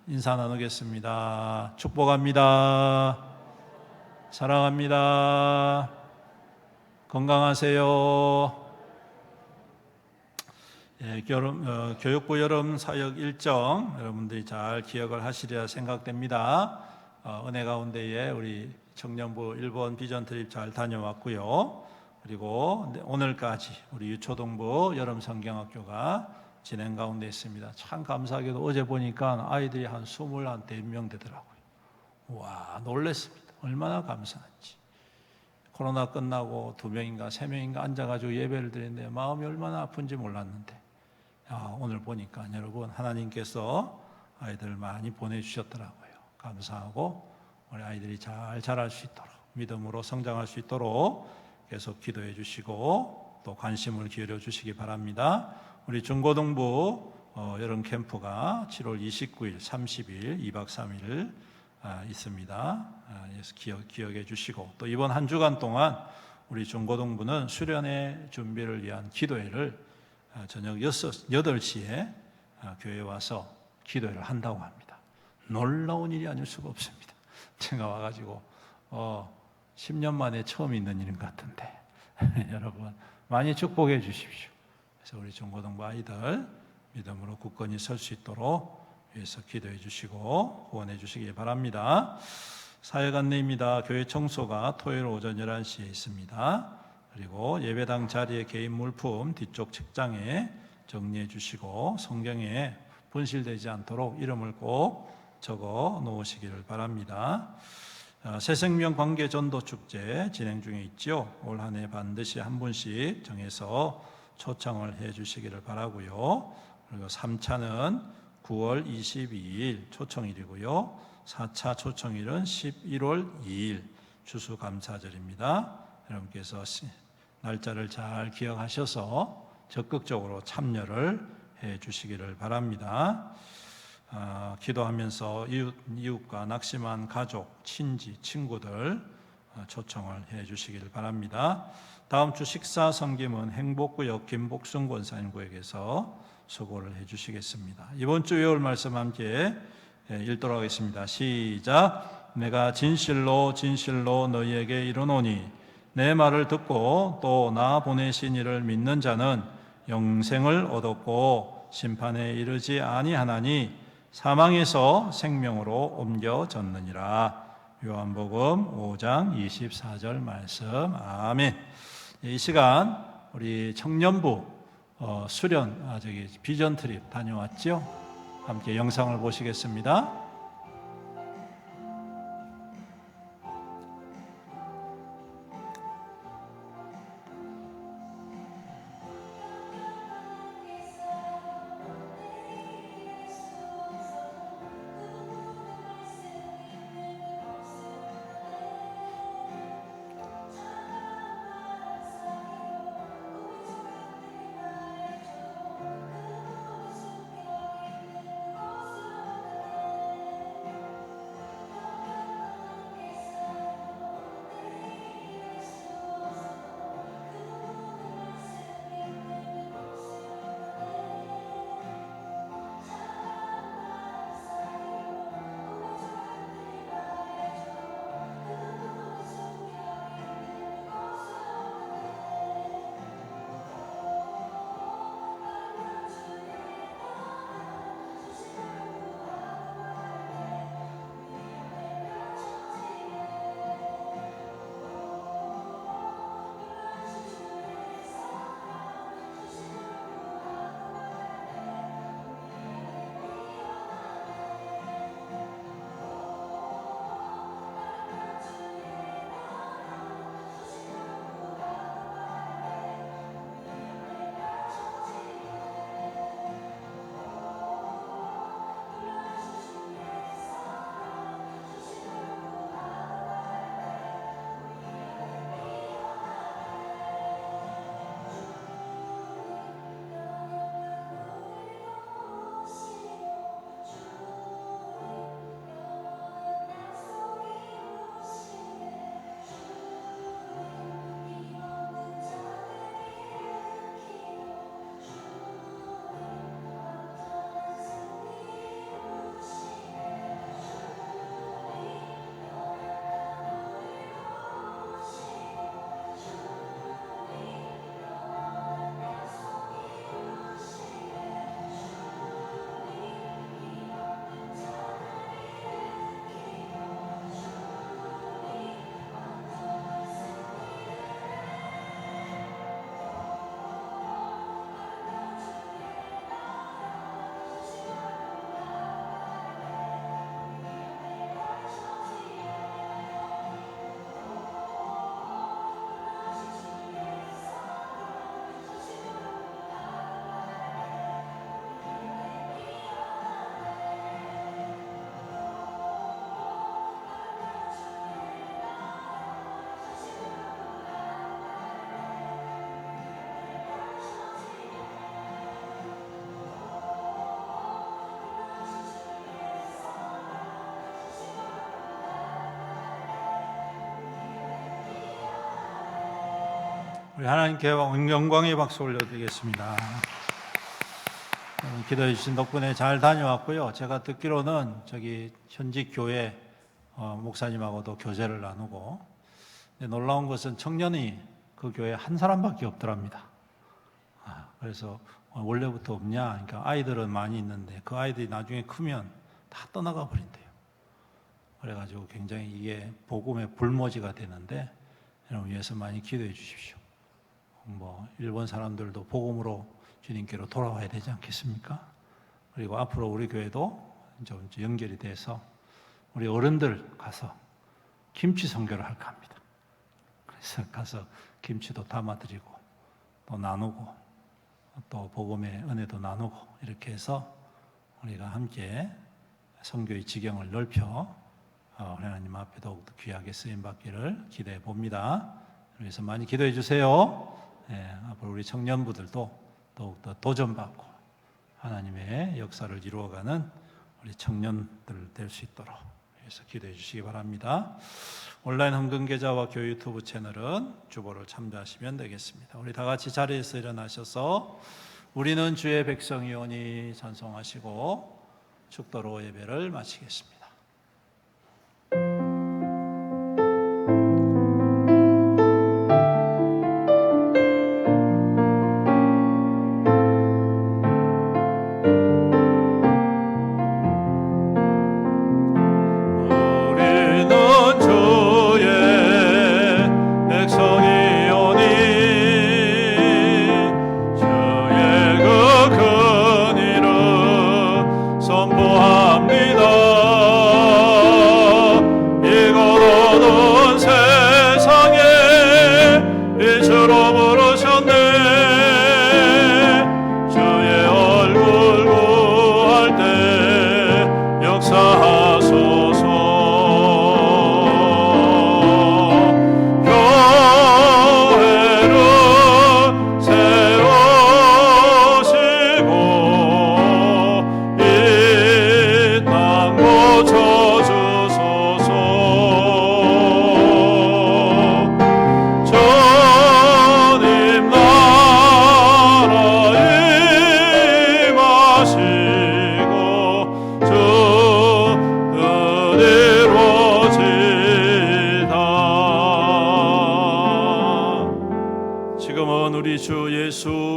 인사 나누겠습니다. 축복합니다. 사랑합니다. 건강하세요. 예, 교육부 여름 사역 일정 여러분들이 잘 기억을 하시리라 생각됩니다. 은혜 가운데에 우리 청년부 일본 비전 트립 잘 다녀왔고요. 그리고 오늘까지 우리 유초동부 여름 성경학교가 진행 가운데 있습니다. 참 감사하게도 어제 보니까 아이들이 한 24명 되더라고요. 와, 놀랐습니다. 얼마나 감사한지. 코로나 끝나고 2명인가 3명인가 앉아가지고 예배를 드리는데 마음이 얼마나 아픈지 몰랐는데 오늘 보니까 여러분 하나님께서 아이들을 많이 보내주셨더라고요. 감사하고 우리 아이들이 잘 자랄 수 있도록 믿음으로 성장할 수 있도록 계속 기도해 주시고 또 관심을 기울여 주시기 바랍니다. 우리 중고등부 여름 캠프가 7월 29일, 30일, 2박 3일 있습니다. 기억해 주시고 또 이번 한 주간 동안 우리 중고등부는 수련회 준비를 위한 기도회를 저녁 8시에 교회에 와서 기도회를 한다고 합니다. 놀라운 일이 아닐 수가 없습니다. 제가 와가지고 10년 만에 처음 있는 일 같은데 여러분 많이 축복해 주십시오. 그래서 우리 중고등부 아이들 믿음으로 굳건히 설 수 있도록 위해서 기도해 주시고 후원해 주시기 바랍니다. 사역 안내입니다. 교회 청소가 토요일 오전 11시에 있습니다. 그리고 예배당 자리에 개인 물품 뒤쪽 책장에 정리해 주시고 성경에 분실되지 않도록 이름을 꼭 적어 놓으시기를 바랍니다. 새생명 관계 전도 축제 진행 중에 있죠. 올 한 해 반드시 한 분씩 정해서 초청을 해 주시기를 바라고요. 그리고 3차는 9월 22일 초청일이고요. 4차 초청일은 11월 2일 추수감사절입니다. 여러분께서 날짜를 잘 기억하셔서 적극적으로 참여를 해 주시기를 바랍니다. 기도하면서 이웃과 낙심한 가족, 친지, 친구들 초청을 해 주시기를 바랍니다. 다음 주 식사 섬김은 행복구역 김복순 권사님께서 수고를 해 주시겠습니다. 이번 주 외울 말씀 함께 읽도록 하겠습니다. 시작. 내가 진실로 진실로 너희에게 이르노니 내 말을 듣고 또 나 보내신 이를 믿는 자는 영생을 얻었고 심판에 이르지 아니하나니 사망에서 생명으로 옮겨졌느니라. 요한복음 5장 24절 말씀. 아멘. 이 시간 우리 청년부 수련 비전 트립 다녀왔죠? 함께 영상을 보시겠습니다. 우리 하나님께 영광의 박수 올려드리겠습니다. 기도해 주신 덕분에 잘 다녀왔고요. 제가 듣기로는 저기 현직 교회 목사님하고도 교제를 나누고, 놀라운 것은 청년이 그 교회에 한 사람밖에 없더랍니다. 그래서 원래부터 없냐? 그러니까 아이들은 많이 있는데 그 아이들이 나중에 크면 다 떠나가 버린대요. 그래가지고 굉장히 이게 복음의 불모지가 되는데, 여러분 위해서 많이 기도해 주십시오. 일본 사람들도 복음으로 주님께로 돌아와야 되지 않겠습니까? 그리고 앞으로 우리 교회도 좀 연결이 돼서 우리 어른들 가서 김치 선교를 할까 합니다. 그래서 가서 김치도 담아드리고 또 나누고 또 복음의 은혜도 나누고, 이렇게 해서 우리가 함께 선교의 지경을 넓혀 하나님 앞에 더욱더 귀하게 쓰임받기를 기대해 봅니다. 그래서 많이 기도해 주세요. 앞으로 우리 청년부들도 더욱더 도전받고 하나님의 역사를 이루어가는 우리 청년들 될 수 있도록 해서 기도해 주시기 바랍니다. 온라인 헌금계좌와 교회 유튜브 채널은 주보를 참조하시면 되겠습니다. 우리 다 같이 자리에서 일어나셔서 우리는 주의 백성이오니 찬송하시고 축도로 예배를 마치겠습니다.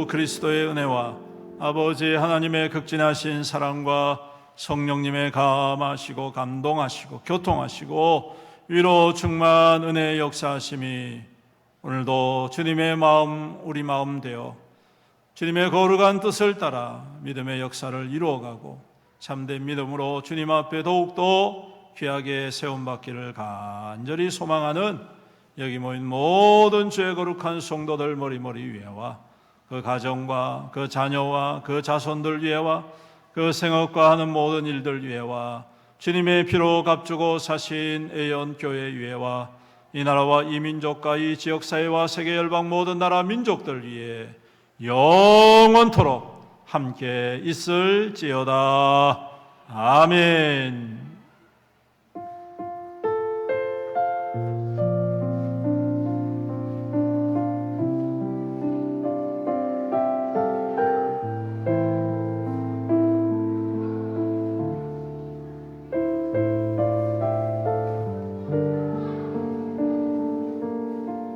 그리스도의 은혜와 아버지 하나님의 극진하신 사랑과 성령님의 감하시고 감동하시고 교통하시고 위로 충만 은혜의 역사하심이 오늘도 주님의 마음 우리 마음 되어 주님의 거룩한 뜻을 따라 믿음의 역사를 이루어가고 참된 믿음으로 주님 앞에 더욱더 귀하게 세움받기를 간절히 소망하는 여기 모인 모든 주의 거룩한 성도들 머리머리 위에와 그 가정과 그 자녀와 그 자손들 위에와 그 생업과 하는 모든 일들 위에와 주님의 피로 값주고 사신 애연교회 위에와 이 나라와 이 민족과 이 지역사회와 세계 열방 모든 나라 민족들 위에 영원토록 함께 있을지어다. 아멘.